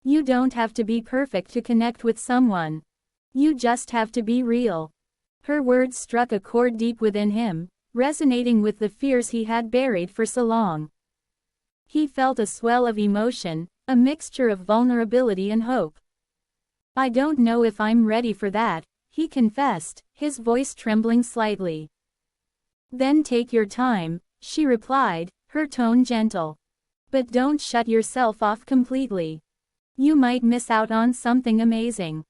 You don't have to be perfect to connect with someone. You just have to be real. Her words struck a chord deep within him, resonating with the fears he had buried for so long. He felt a swell of emotion, a mixture of vulnerability and hope. I don't know if I'm ready for that, he confessed, his voice trembling slightly. Then take your time, she replied, her tone gentle. But don't shut yourself off completely. You might miss out on something amazing.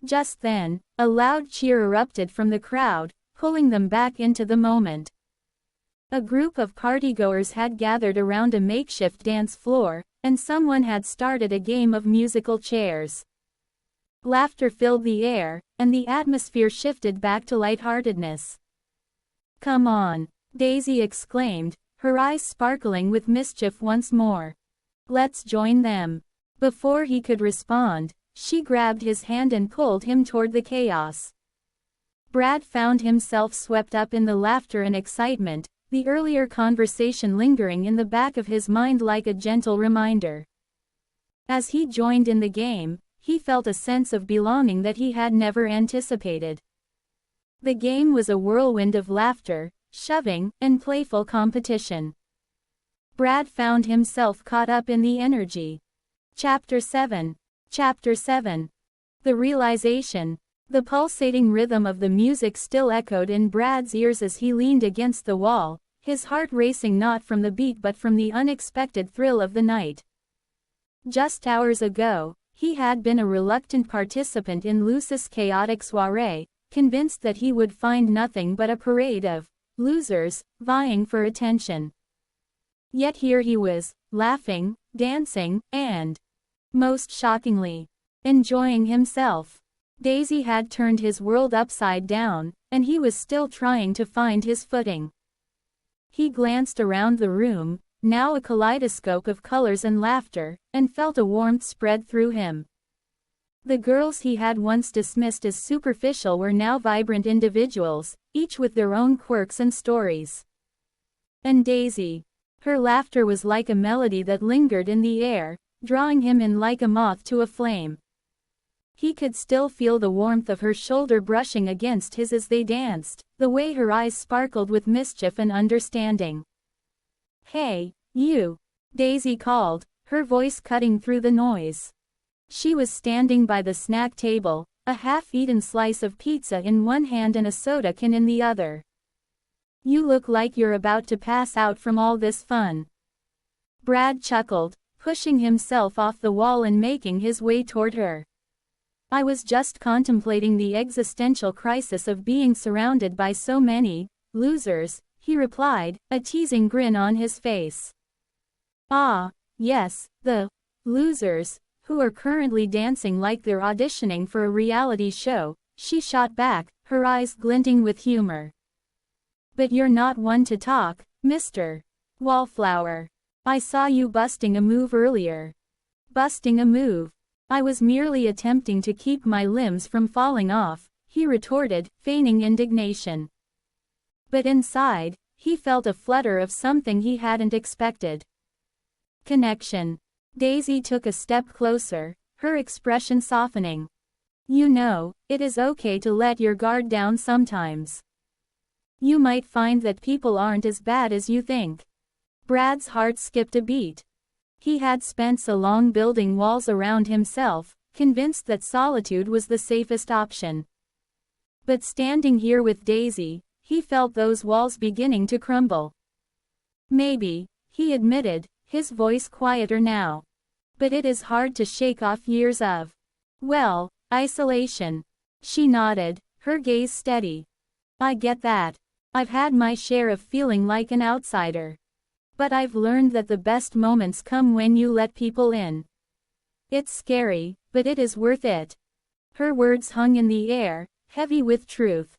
Just then, a loud cheer erupted from the crowd, pulling them back into the moment. A group of partygoers had gathered around a makeshift dance floor, and someone had started a game of musical chairs. Laughter filled the air, and the atmosphere shifted back to lightheartedness. Come on, Daisy exclaimed, her eyes sparkling with mischief once more. Let's join them. Before he could respond, she grabbed his hand and pulled him toward the chaos. Brad found himself swept up in the laughter and excitement, the earlier conversation lingering in the back of his mind like a gentle reminder. As he joined in the game, he felt a sense of belonging that he had never anticipated. The game was a whirlwind of laughter, shoving, and playful competition. Brad found himself caught up in the energy. Chapter 7. Chapter 7. The realization. The pulsating rhythm of the music still echoed in Brad's ears as he leaned against the wall, his heart racing not from the beat but from the unexpected thrill of the night. Just hours ago, he had been a reluctant participant in Lucis' chaotic soiree, convinced that he would find nothing but a parade of losers, vying for attention. Yet here he was, laughing, dancing, and, most shockingly, enjoying himself. Daisy had turned his world upside down, and he was still trying to find his footing. He glanced around the room, now a kaleidoscope of colors and laughter, and felt a warmth spread through him. The girls he had once dismissed as superficial were now vibrant individuals, each with their own quirks and stories. And Daisy. Her laughter was like a melody that lingered in the air, drawing him in like a moth to a flame. He could still feel the warmth of her shoulder brushing against his as they danced, the way her eyes sparkled with mischief and understanding. Hey, you! Daisy called, her voice cutting through the noise. She was standing by the snack table, a half-eaten slice of pizza in one hand and a soda can in the other. You look like you're about to pass out from all this fun. Brad chuckled, pushing himself off the wall and making his way toward her. I was just contemplating the existential crisis of being surrounded by so many losers, he replied, a teasing grin on his face. Ah, yes, the losers, who are currently dancing like they're auditioning for a reality show, she shot back, her eyes glinting with humor. But you're not one to talk, Mr. Wallflower. I saw you busting a move earlier. Busting a move? I was merely attempting to keep my limbs from falling off, he retorted, feigning indignation. But inside, he felt a flutter of something he hadn't expected. Connection. Daisy took a step closer, her expression softening. You know, it is okay to let your guard down sometimes. You might find that people aren't as bad as you think. Brad's heart skipped a beat. He had spent so long building walls around himself, convinced that solitude was the safest option. But standing here with Daisy, he felt those walls beginning to crumble. Maybe, he admitted, his voice quieter now. But it is hard to shake off years of, well, isolation. She nodded, her gaze steady. I get that. I've had my share of feeling like an outsider. But I've learned that the best moments come when you let people in. It's scary, but it is worth it. Her words hung in the air, heavy with truth.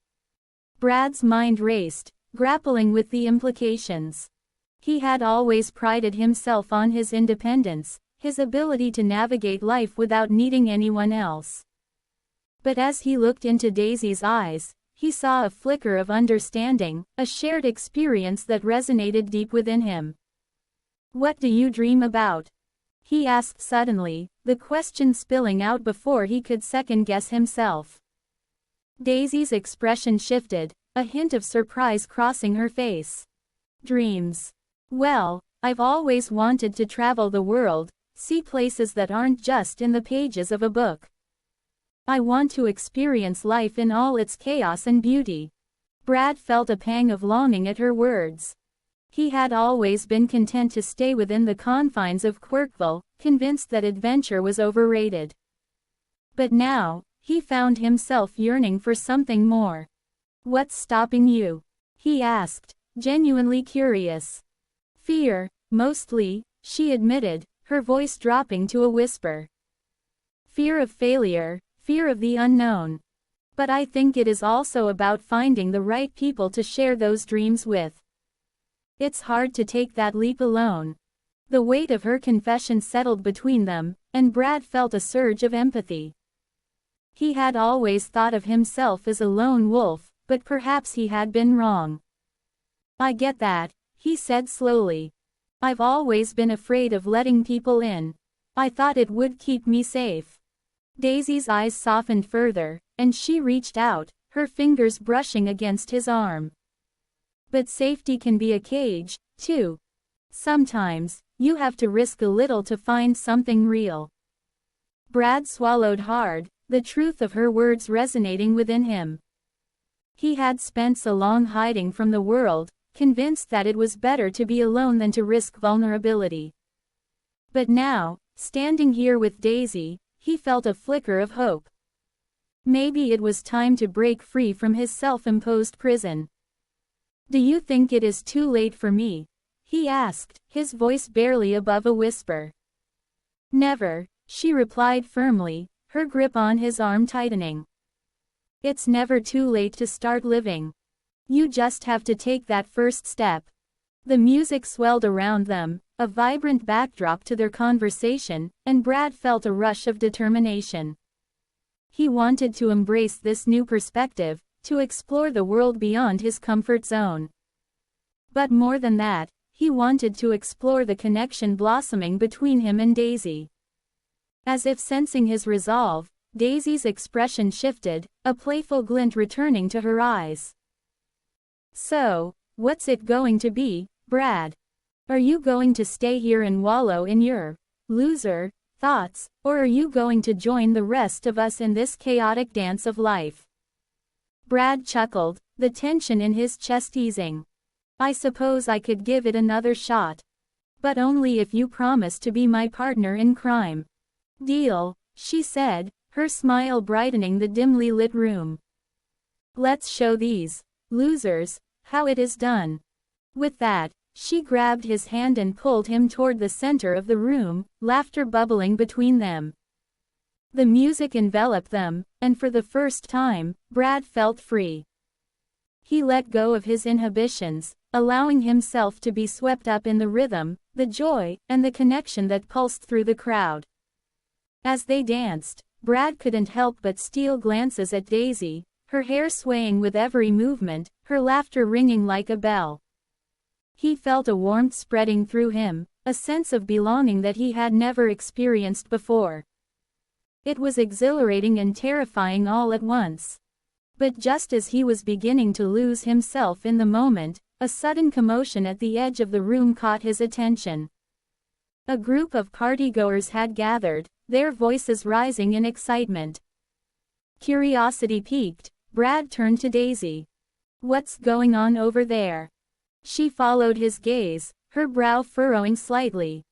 Brad's mind raced, grappling with the implications. He had always prided himself on his independence, his ability to navigate life without needing anyone else. But as he looked into Daisy's eyes, he saw a flicker of understanding, a shared experience that resonated deep within him. What do you dream about? He asked suddenly, the question spilling out before he could second-guess himself. Daisy's expression shifted, a hint of surprise crossing her face. Dreams. Well, I've always wanted to travel the world, see places that aren't just in the pages of a book. I want to experience life in all its chaos and beauty. Brad felt a pang of longing at her words. He had always been content to stay within the confines of Quirkville, convinced that adventure was overrated. But now, he found himself yearning for something more. What's stopping you? He asked, genuinely curious. Fear, mostly, she admitted, her voice dropping to a whisper. Fear of failure, fear of the unknown. But I think it is also about finding the right people to share those dreams with. It's hard to take that leap alone. The weight of her confession settled between them, and Brad felt a surge of empathy. He had always thought of himself as a lone wolf, but perhaps he had been wrong. I get that, he said slowly. I've always been afraid of letting people in. I thought it would keep me safe. Daisy's eyes softened further, and she reached out, her fingers brushing against his arm. But safety can be a cage, too. Sometimes, you have to risk a little to find something real. Brad swallowed hard, the truth of her words resonating within him. He had spent so long hiding from the world, convinced that it was better to be alone than to risk vulnerability. But now, standing here with Daisy, he felt a flicker of hope. Maybe it was time to break free from his self-imposed prison. Do you think it is too late for me? He asked, his voice barely above a whisper. Never, she replied firmly, her grip on his arm tightening. It's never too late to start living. You just have to take that first step. The music swelled around them, a vibrant backdrop to their conversation, and Brad felt a rush of determination. He wanted to embrace this new perspective, to explore the world beyond his comfort zone. But more than that, he wanted to explore the connection blossoming between him and Daisy. As if sensing his resolve, Daisy's expression shifted, a playful glint returning to her eyes. So, what's it going to be, Brad? Are you going to stay here and wallow in your loser thoughts, or are you going to join the rest of us in this chaotic dance of life? Brad chuckled, the tension in his chest easing. I suppose I could give it another shot. But only if you promise to be my partner in crime. Deal, she said, her smile brightening the dimly lit room. Let's show these losers how it is done. With that, she grabbed his hand and pulled him toward the center of the room, laughter bubbling between them. The music enveloped them, and for the first time, Brad felt free. He let go of his inhibitions, allowing himself to be swept up in the rhythm, the joy, and the connection that pulsed through the crowd. As they danced, Brad couldn't help but steal glances at Daisy, her hair swaying with every movement, her laughter ringing like a bell. He felt a warmth spreading through him, a sense of belonging that he had never experienced before. It was exhilarating and terrifying all at once. But just as he was beginning to lose himself in the moment, a sudden commotion at the edge of the room caught his attention. A group of partygoers had gathered, their voices rising in excitement. Curiosity piqued, Brad turned to Daisy. "What's going on over there?" She followed his gaze, her brow furrowing slightly.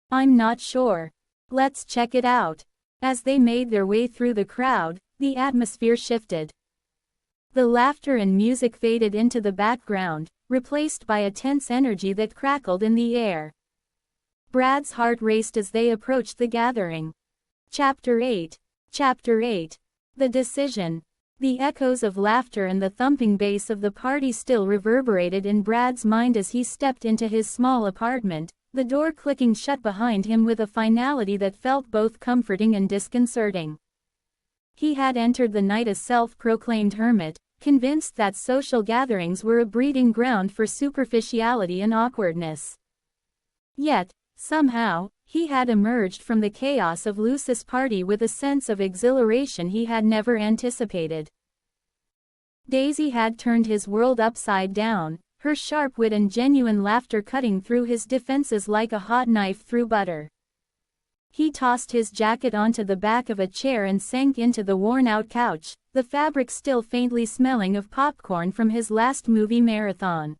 "I'm not sure. Let's check it out." As they made their way through the crowd, the atmosphere shifted. The laughter and music faded into the background, replaced by a tense energy that crackled in the air. Brad's heart raced as they approached the gathering. Chapter 8. The decision. The echoes of laughter and the thumping bass of the party still reverberated in Brad's mind as he stepped into his small apartment, the door clicking shut behind him with a finality that felt both comforting and disconcerting. He had entered the night a self-proclaimed hermit, convinced that social gatherings were a breeding ground for superficiality and awkwardness. Yet, somehow, he had emerged from the chaos of Lucy's party with a sense of exhilaration he had never anticipated. Daisy had turned his world upside down, her sharp wit and genuine laughter cutting through his defenses like a hot knife through butter. He tossed his jacket onto the back of a chair and sank into the worn-out couch, the fabric still faintly smelling of popcorn from his last movie marathon.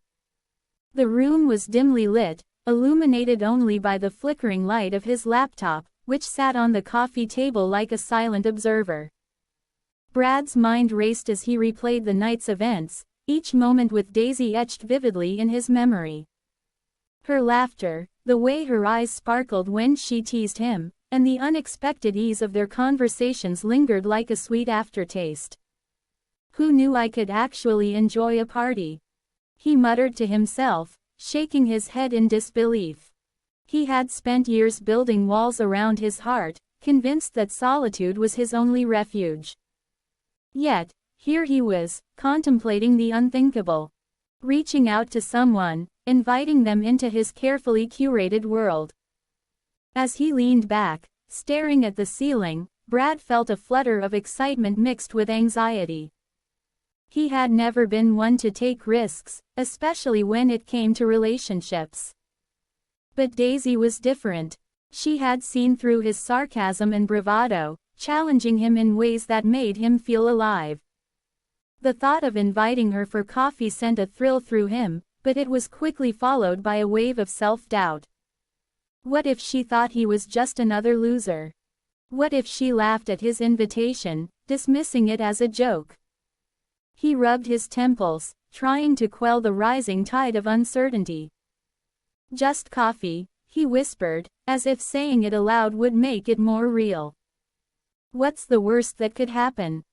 The room was dimly lit, illuminated only by the flickering light of his laptop, which sat on the coffee table like a silent observer. Brad's mind raced as he replayed the night's events, each moment with Daisy etched vividly in his memory. Her laughter, the way her eyes sparkled when she teased him, and the unexpected ease of their conversations lingered like a sweet aftertaste. "Who knew I could actually enjoy a party?" he muttered to himself, shaking his head in disbelief. He had spent years building walls around his heart, convinced that solitude was his only refuge. Yet, here he was, contemplating the unthinkable. Reaching out to someone, inviting them into his carefully curated world. As he leaned back, staring at the ceiling, Brad felt a flutter of excitement mixed with anxiety. He had never been one to take risks, especially when it came to relationships. But Daisy was different. She had seen through his sarcasm and bravado, challenging him in ways that made him feel alive. The thought of inviting her for coffee sent a thrill through him, but it was quickly followed by a wave of self-doubt. What if she thought he was just another loser? What if she laughed at his invitation, dismissing it as a joke? He rubbed his temples, trying to quell the rising tide of uncertainty. "Just coffee," he whispered, as if saying it aloud would make it more real. "What's the worst that could happen?"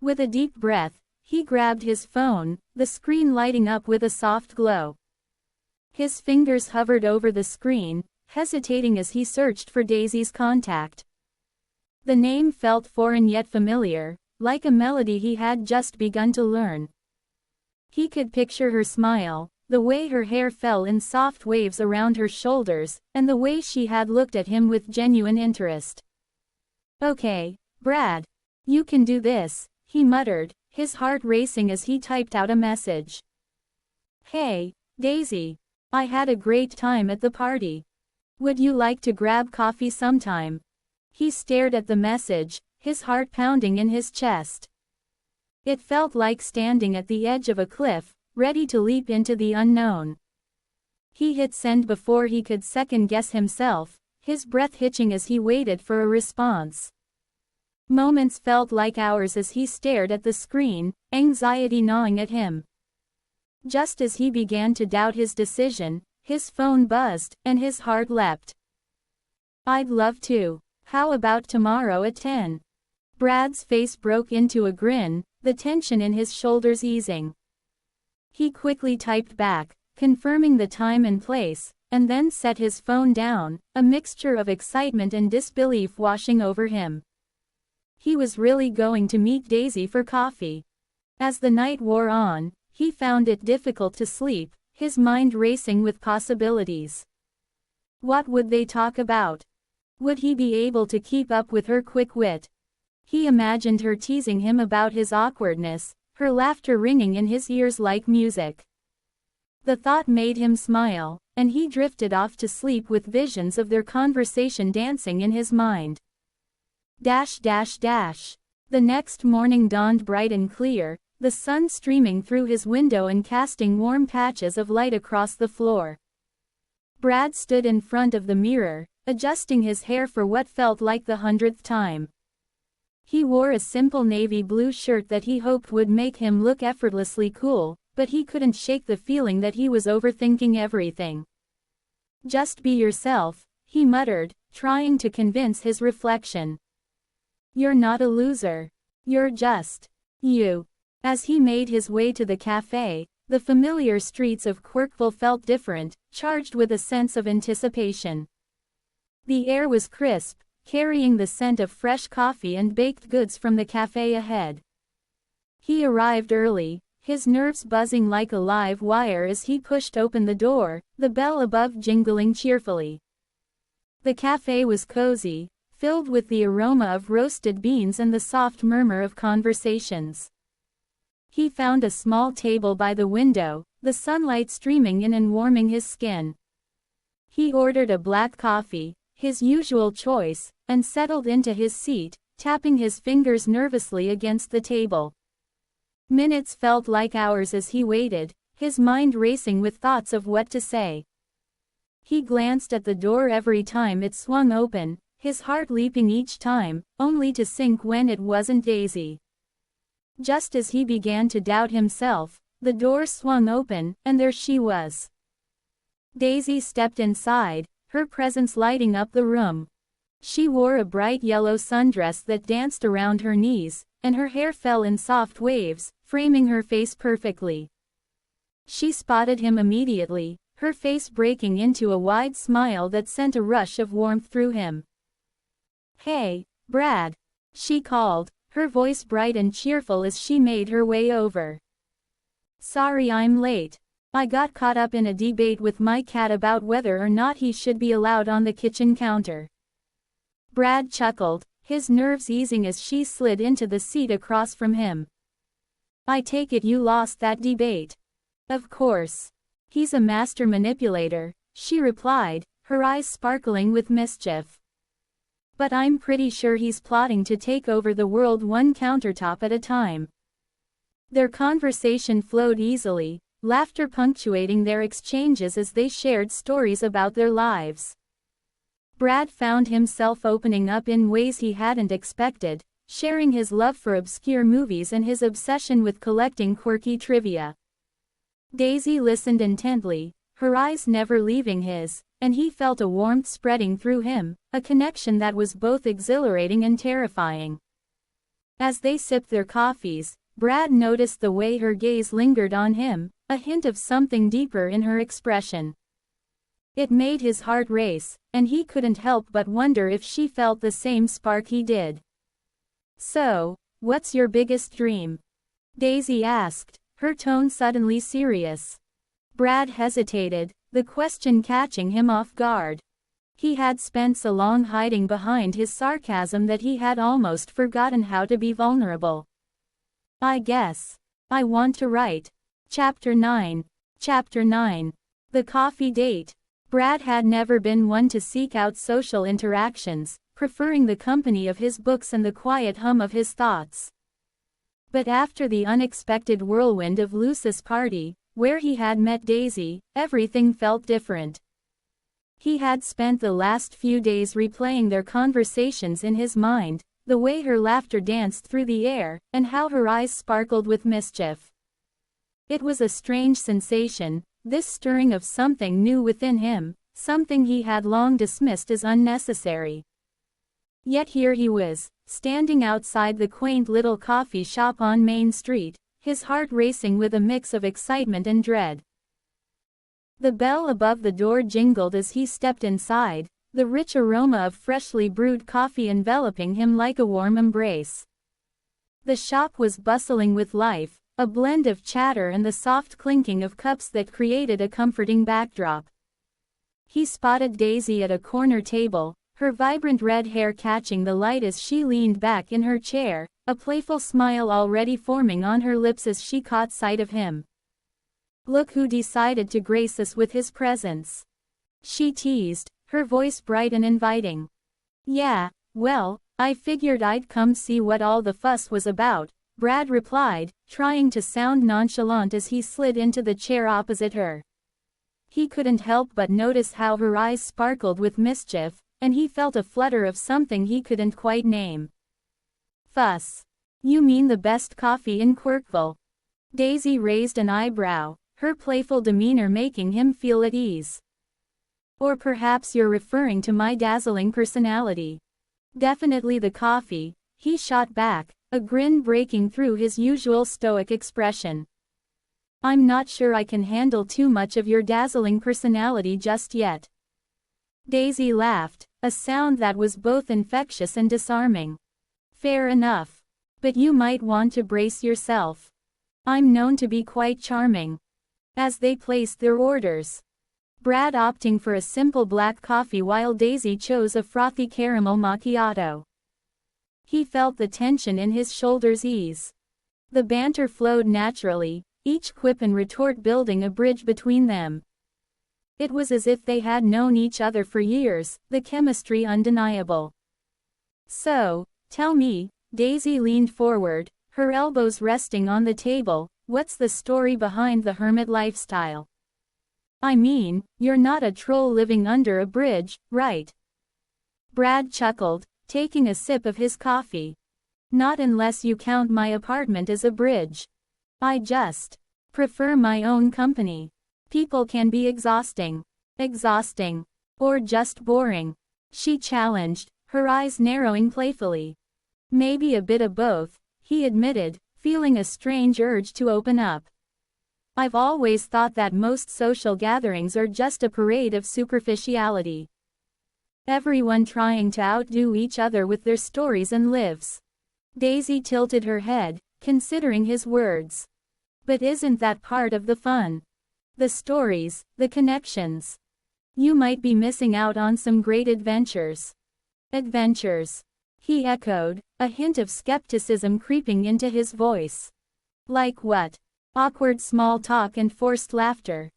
With a deep breath, he grabbed his phone, the screen lighting up with a soft glow. His fingers hovered over the screen, hesitating as he searched for Daisy's contact. The name felt foreign yet familiar, like a melody he had just begun to learn. He could picture her smile, the way her hair fell in soft waves around her shoulders, and the way she had looked at him with genuine interest. "Okay, Brad. You can do this," he muttered, his heart racing as he typed out a message. "Hey, Daisy. I had a great time at the party. Would you like to grab coffee sometime?" He stared at the message, his heart pounding in his chest. It felt like standing at the edge of a cliff, ready to leap into the unknown. He hit send before he could second-guess himself, his breath hitching as he waited for a response. Moments felt like hours as he stared at the screen, anxiety gnawing at him. Just as he began to doubt his decision, his phone buzzed, and his heart leapt. "I'd love to. How about tomorrow at 10? Brad's face broke into a grin, the tension in his shoulders easing. He quickly typed back, confirming the time and place, and then set his phone down, a mixture of excitement and disbelief washing over him. He was really going to meet Daisy for coffee. As the night wore on, he found it difficult to sleep, his mind racing with possibilities. What would they talk about? Would he be able to keep up with her quick wit? He imagined her teasing him about his awkwardness, her laughter ringing in his ears like music. The thought made him smile, and he drifted off to sleep with visions of their conversation dancing in his mind. The next morning dawned bright and clear, the sun streaming through his window and casting warm patches of light across the floor. Brad stood in front of the mirror, adjusting his hair for what felt like the 100th time. He wore a simple navy blue shirt that he hoped would make him look effortlessly cool, but he couldn't shake the feeling that he was overthinking everything. "Just be yourself," he muttered, trying to convince his reflection. "You're not a loser. You're just you." As he made his way to the cafe, the familiar streets of Quirkville felt different, charged with a sense of anticipation. The air was crisp, carrying the scent of fresh coffee and baked goods from the cafe ahead. He arrived early, his nerves buzzing like a live wire as he pushed open the door, the bell above jingling cheerfully. The cafe was cozy, filled with the aroma of roasted beans and the soft murmur of conversations. He found a small table by the window, the sunlight streaming in and warming his skin. He ordered a black coffee, his usual choice, and settled into his seat, tapping his fingers nervously against the table. Minutes felt like hours as he waited, his mind racing with thoughts of what to say. He glanced at the door every time it swung open, his heart leaping each time, only to sink when it wasn't Daisy. Just as he began to doubt himself, the door swung open, and there she was. Daisy stepped inside, her presence lighting up the room. She wore a bright yellow sundress that danced around her knees, and her hair fell in soft waves, framing her face perfectly. She spotted him immediately, her face breaking into a wide smile that sent a rush of warmth through him. "Hey, Brad," she called, her voice bright and cheerful as she made her way over. "Sorry I'm late. I got caught up in a debate with my cat about whether or not he should be allowed on the kitchen counter." Brad chuckled, his nerves easing as she slid into the seat across from him. "I take it you lost that debate." "Of course. He's a master manipulator," she replied, her eyes sparkling with mischief. "But I'm pretty sure he's plotting to take over the world one countertop at a time." Their conversation flowed easily, laughter punctuating their exchanges as they shared stories about their lives. Brad found himself opening up in ways he hadn't expected, sharing his love for obscure movies and his obsession with collecting quirky trivia. Daisy listened intently, her eyes never leaving his, and he felt a warmth spreading through him, a connection that was both exhilarating and terrifying. As they sipped their coffees, Brad noticed the way her gaze lingered on him, a hint of something deeper in her expression. It made his heart race, and he couldn't help but wonder if she felt the same spark he did. "So, what's your biggest dream?" Daisy asked, her tone suddenly serious. Brad hesitated, the question catching him off guard. He had spent so long hiding behind his sarcasm that he had almost forgotten how to be vulnerable. "I guess I want to write." Chapter 9. The coffee date. Brad had never been one to seek out social interactions, preferring the company of his books and the quiet hum of his thoughts. But after the unexpected whirlwind of Luce's party, where he had met Daisy, everything felt different. He had spent the last few days replaying their conversations in his mind, the way her laughter danced through the air, and how her eyes sparkled with mischief. It was a strange sensation, this stirring of something new within him, something he had long dismissed as unnecessary. Yet here he was, standing outside the quaint little coffee shop on Main Street, his heart racing with a mix of excitement and dread. The bell above the door jingled as he stepped inside, the rich aroma of freshly brewed coffee enveloping him like a warm embrace. The shop was bustling with life, a blend of chatter and the soft clinking of cups that created a comforting backdrop. He spotted Daisy at a corner table, her vibrant red hair catching the light as she leaned back in her chair, a playful smile already forming on her lips as she caught sight of him. "Look who decided to grace us with his presence," she teased, her voice bright and inviting. "Yeah, well, I figured I'd come see what all the fuss was about," Brad replied, trying to sound nonchalant as he slid into the chair opposite her. He couldn't help but notice how her eyes sparkled with mischief, and he felt a flutter of something he couldn't quite name. "Fuss? You mean the best coffee in Quirkville?" Daisy raised an eyebrow, her playful demeanor making him feel at ease. "Or perhaps you're referring to my dazzling personality." "Definitely the coffee," he shot back, a grin breaking through his usual stoic expression. "I'm not sure I can handle too much of your dazzling personality just yet." Daisy laughed, a sound that was both infectious and disarming. "Fair enough. But you might want to brace yourself. I'm known to be quite charming." As they placed their orders, Brad opting for a simple black coffee while Daisy chose a frothy caramel macchiato. He felt the tension in his shoulders ease. The banter flowed naturally, each quip and retort building a bridge between them. It was as if they had known each other for years, the chemistry undeniable. "So, tell me," Daisy leaned forward, her elbows resting on the table, "what's the story behind the hermit lifestyle? I mean, you're not a troll living under a bridge, right?" Brad chuckled, taking a sip of his coffee. "Not unless you count my apartment as a bridge. I just prefer my own company. People can be exhausting." "Exhausting. Or just boring?" she challenged, her eyes narrowing playfully. "Maybe a bit of both," he admitted, feeling a strange urge to open up. "I've always thought that most social gatherings are just a parade of superficiality. Everyone trying to outdo each other with their stories and lives." Daisy tilted her head, considering his words. "But isn't that part of the fun? The stories, the connections. You might be missing out on some great adventures." "Adventures?" he echoed, a hint of skepticism creeping into his voice. "Like what?" "Awkward small talk and forced laughter."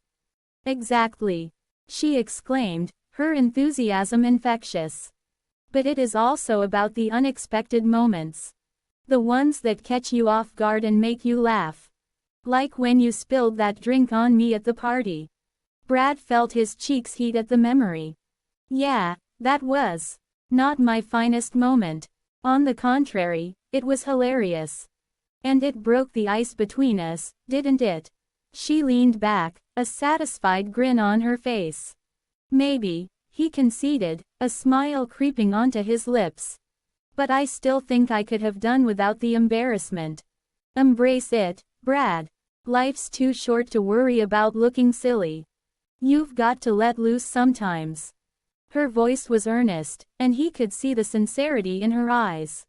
"Exactly," she exclaimed, her enthusiasm infectious. "But it is also about the unexpected moments. The ones that catch you off guard and make you laugh. Like when you spilled that drink on me at the party." Brad felt his cheeks heat at the memory. "Yeah, that was not my finest moment. On the contrary, it was hilarious. And it broke the ice between us, didn't it?" She leaned back, a satisfied grin on her face. "Maybe," he conceded, a smile creeping onto his lips. "But I still think I could have done without the embarrassment." "Embrace it, Brad. Life's too short to worry about looking silly. You've got to let loose sometimes." Her voice was earnest, and he could see the sincerity in her eyes.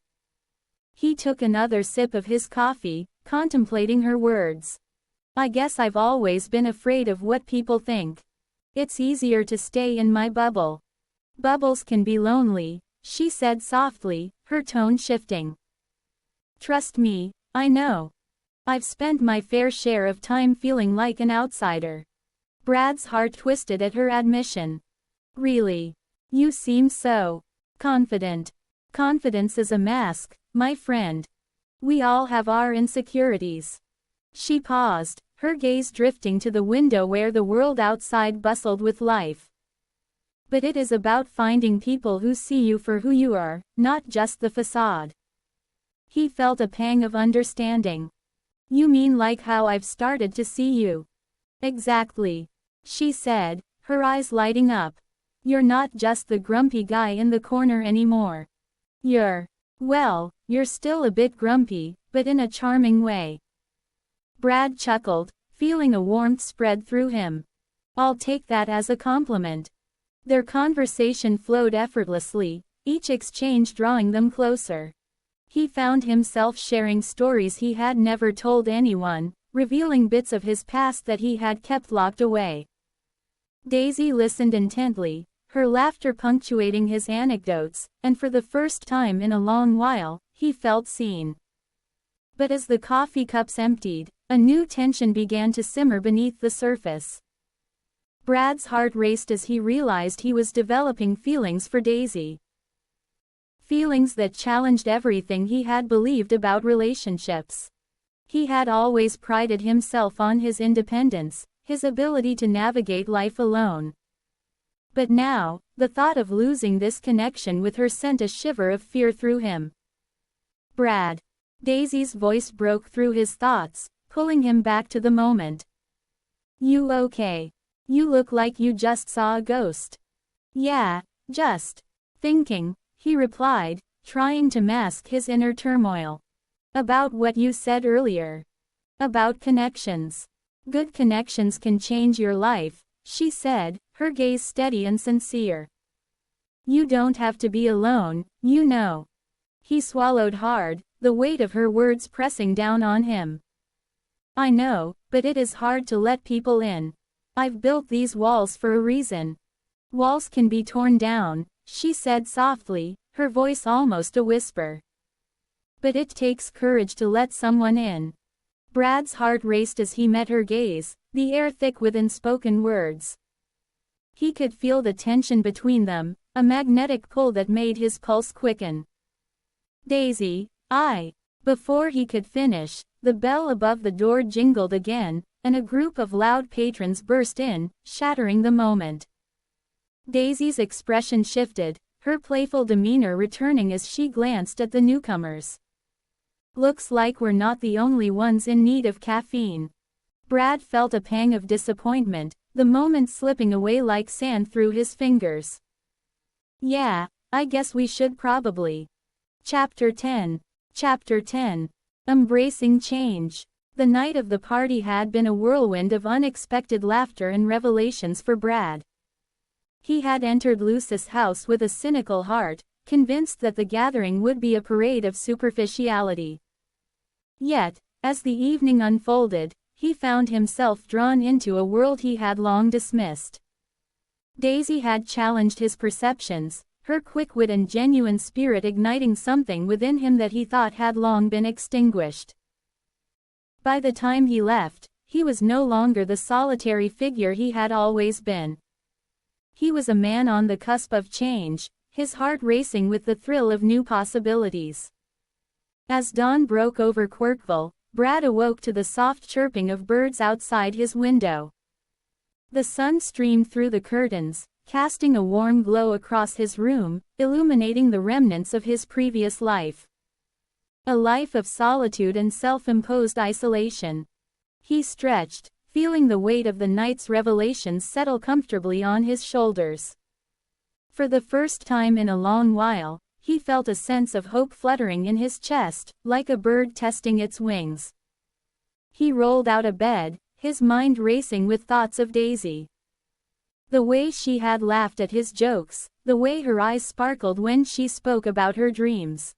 He took another sip of his coffee, contemplating her words. "I guess I've always been afraid of what people think. It's easier to stay in my bubble." "Bubbles can be lonely," she said softly, her tone shifting. "Trust me, I know. I've spent my fair share of time feeling like an outsider." Brad's heart twisted at her admission. "Really? You seem so confident." "Confidence is a mask, my friend. We all have our insecurities." She paused, her gaze drifting to the window where the world outside bustled with life. "But it is about finding people who see you for who you are, not just the facade." He felt a pang of understanding. You mean like how I've started to see you? Exactly, she said, her eyes lighting up. You're not just the grumpy guy in the corner anymore. Well, you're still a bit grumpy, but in a charming way. Brad chuckled, feeling a warmth spread through him. I'll take that as a compliment. Their conversation flowed effortlessly, each exchange drawing them closer. He found himself sharing stories he had never told anyone, revealing bits of his past that he had kept locked away. Daisy listened intently, her laughter punctuating his anecdotes, and for the first time in a long while, he felt seen. But as the coffee cups emptied, a new tension began to simmer beneath the surface. Brad's heart raced as he realized he was developing feelings for Daisy. Feelings that challenged everything he had believed about relationships. He had always prided himself on his independence, his ability to navigate life alone. But now, the thought of losing this connection with her sent a shiver of fear through him. Brad. Daisy's voice broke through his thoughts, pulling him back to the moment. You okay? You look like you just saw a ghost. Yeah, just thinking, he replied, trying to mask his inner turmoil. About what you said earlier. About connections. Good connections can change your life, she said, her gaze steady and sincere. You don't have to be alone, you know. He swallowed hard, the weight of her words pressing down on him. I know, but it is hard to let people in. I've built these walls for a reason. Walls can be torn down, she said softly, her voice almost a whisper. But it takes courage to let someone in. Brad's heart raced as he met her gaze, the air thick with unspoken words. He could feel the tension between them, a magnetic pull that made his pulse quicken. Daisy, Before he could finish, the bell above the door jingled again, and a group of loud patrons burst in, shattering the moment. Daisy's expression shifted, her playful demeanor returning as she glanced at the newcomers. Looks like we're not the only ones in need of caffeine. Brad felt a pang of disappointment, the moment slipping away like sand through his fingers. Yeah, I guess we should probably. Chapter 10. Embracing Change. The night of the party had been a whirlwind of unexpected laughter and revelations for Brad. He had entered Luce's house with a cynical heart, convinced that the gathering would be a parade of superficiality. Yet, as the evening unfolded, he found himself drawn into a world he had long dismissed. Daisy had challenged his perceptions, her quick wit and genuine spirit igniting something within him that he thought had long been extinguished. By the time he left, he was no longer the solitary figure he had always been. He was a man on the cusp of change, his heart racing with the thrill of new possibilities. As dawn broke over Quirkville, Brad awoke to the soft chirping of birds outside his window. The sun streamed through the curtains, casting a warm glow across his room, illuminating the remnants of his previous life. A life of solitude and self-imposed isolation. He stretched, feeling the weight of the night's revelations settle comfortably on his shoulders. For the first time in a long while, he felt a sense of hope fluttering in his chest, like a bird testing its wings. He rolled out of bed, his mind racing with thoughts of Daisy. The way she had laughed at his jokes, the way her eyes sparkled when she spoke about her dreams.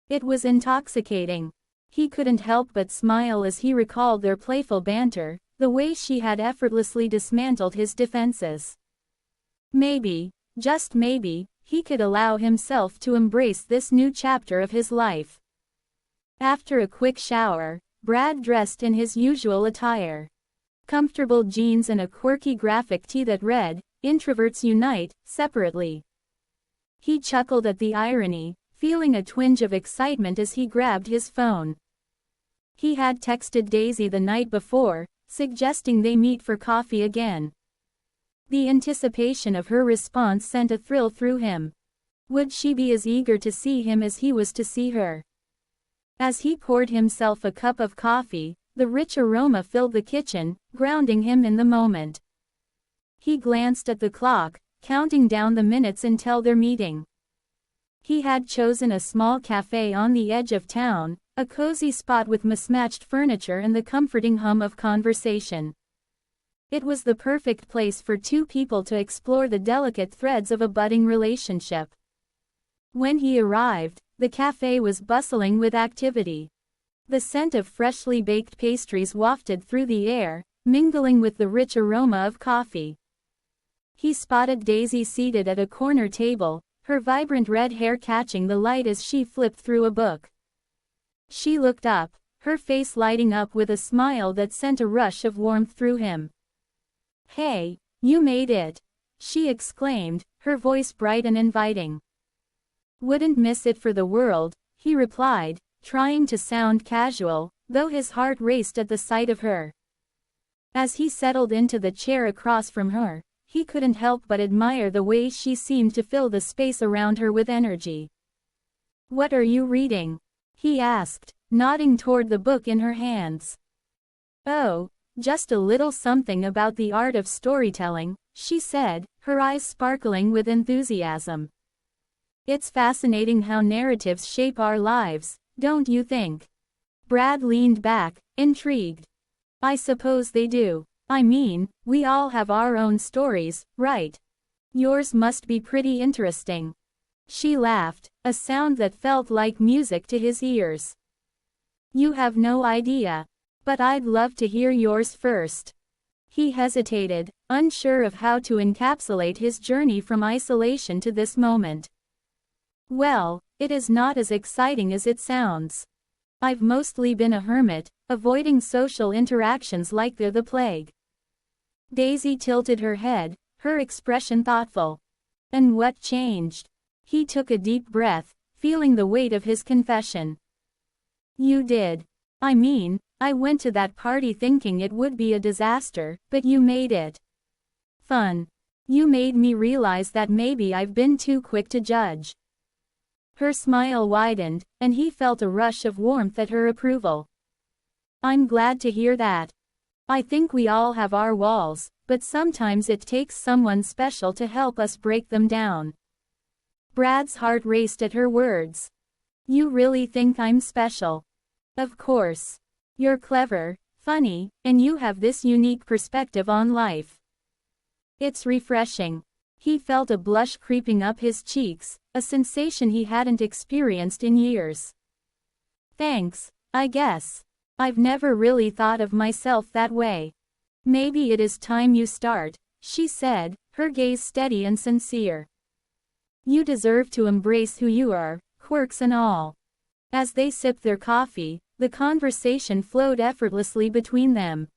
It was intoxicating. He couldn't help but smile as he recalled their playful banter, the way she had effortlessly dismantled his defenses. Maybe, just maybe, he could allow himself to embrace this new chapter of his life. After a quick shower, Brad dressed in his usual attire. Comfortable jeans and a quirky graphic tee that read, "Introverts Unite," separately. He chuckled at the irony, feeling a twinge of excitement as he grabbed his phone. He had texted Daisy the night before, suggesting they meet for coffee again. The anticipation of her response sent a thrill through him. Would she be as eager to see him as he was to see her? As he poured himself a cup of coffee, the rich aroma filled the kitchen, grounding him in the moment. He glanced at the clock, counting down the minutes until their meeting. He had chosen a small cafe on the edge of town, a cozy spot with mismatched furniture and the comforting hum of conversation. It was the perfect place for two people to explore the delicate threads of a budding relationship. When he arrived, the cafe was bustling with activity. The scent of freshly baked pastries wafted through the air, mingling with the rich aroma of coffee. He spotted Daisy seated at a corner table, her vibrant red hair catching the light as she flipped through a book. She looked up, her face lighting up with a smile that sent a rush of warmth through him. "Hey, you made it!" she exclaimed, her voice bright and inviting. "Wouldn't miss it for the world," he replied, trying to sound casual, though his heart raced at the sight of her. As he settled into the chair across from her, he couldn't help but admire the way she seemed to fill the space around her with energy. "What are you reading?" he asked, nodding toward the book in her hands. "Oh, just a little something about the art of storytelling," she said, her eyes sparkling with enthusiasm. "It's fascinating how narratives shape our lives, don't you think?" Brad leaned back, intrigued. "I suppose they do. I mean, we all have our own stories, right? Yours must be pretty interesting." She laughed, a sound that felt like music to his ears. "You have no idea. But I'd love to hear yours first." He hesitated, unsure of how to encapsulate his journey from isolation to this moment. "Well, it is not as exciting as it sounds. I've mostly been a hermit, avoiding social interactions like they're the plague." Daisy tilted her head, her expression thoughtful. "And what changed?" He took a deep breath, feeling the weight of his confession. "You did. I mean, I went to that party thinking it would be a disaster, but you made it fun. You made me realize that maybe I've been too quick to judge." Her smile widened, and he felt a rush of warmth at her approval. "I'm glad to hear that. I think we all have our walls, but sometimes it takes someone special to help us break them down." Brad's heart raced at her words. "You really think I'm special?" "Of course. You're clever, funny, and you have this unique perspective on life. It's refreshing." He felt a blush creeping up his cheeks, a sensation he hadn't experienced in years. "Thanks, I guess. I've never really thought of myself that way." "Maybe it is time you start," she said, her gaze steady and sincere. "You deserve to embrace who you are, quirks and all." As they sipped their coffee, the conversation flowed effortlessly between them.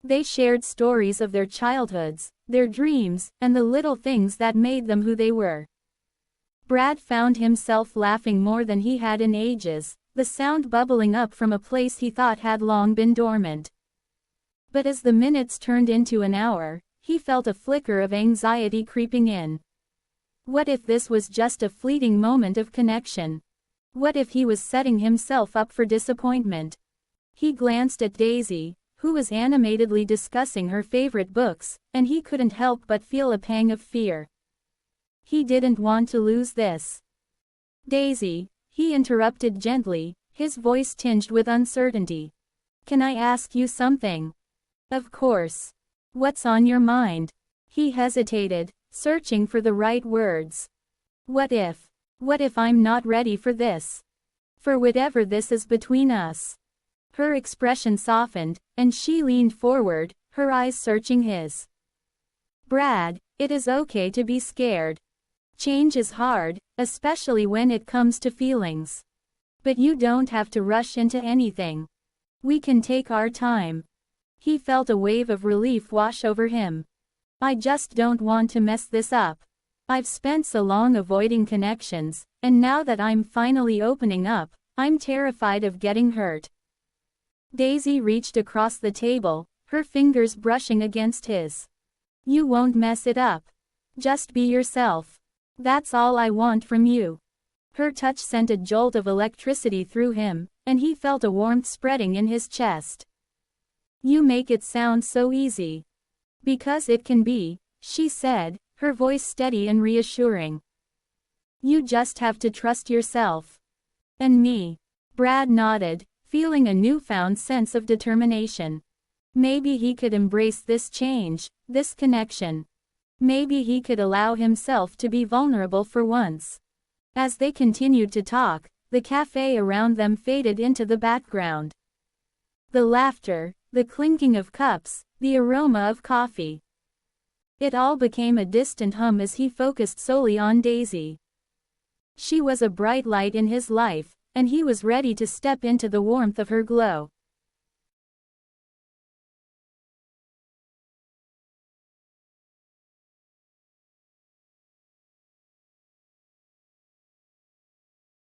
They shared stories of their childhoods, their dreams, and the little things that made them who they were. Brad found himself laughing more than he had in ages, the sound bubbling up from a place he thought had long been dormant. But as the minutes turned into an hour, he felt a flicker of anxiety creeping in. What if this was just a fleeting moment of connection? What if he was setting himself up for disappointment? He glanced at Daisy, who was animatedly discussing her favorite books, and he couldn't help but feel a pang of fear. He didn't want to lose this. "Daisy," he interrupted gently, his voice tinged with uncertainty. "Can I ask you something?" "Of course. What's on your mind?" He hesitated, searching for the right words. What if I'm not ready for this? For whatever this is between us?" Her expression softened, and she leaned forward, her eyes searching his. "Brad, it is okay to be scared. Change is hard, especially when it comes to feelings. But you don't have to rush into anything. We can take our time." He felt a wave of relief wash over him. "I just don't want to mess this up. I've spent so long avoiding connections, and now that I'm finally opening up, I'm terrified of getting hurt." Daisy reached across the table, her fingers brushing against his. "You won't mess it up. Just be yourself. That's all I want from you." Her touch sent a jolt of electricity through him, and he felt a warmth spreading in his chest. "You make it sound so easy." "Because it can be," she said, her voice steady and reassuring. "You just have to trust yourself." "And me." Brad nodded, feeling a newfound sense of determination. Maybe he could embrace this change, this connection. Maybe he could allow himself to be vulnerable for once. As they continued to talk, the cafe around them faded into the background. The laughter, the clinking of cups, the aroma of coffee. It all became a distant hum as he focused solely on Daisy. She was a bright light in his life, and he was ready to step into the warmth of her glow.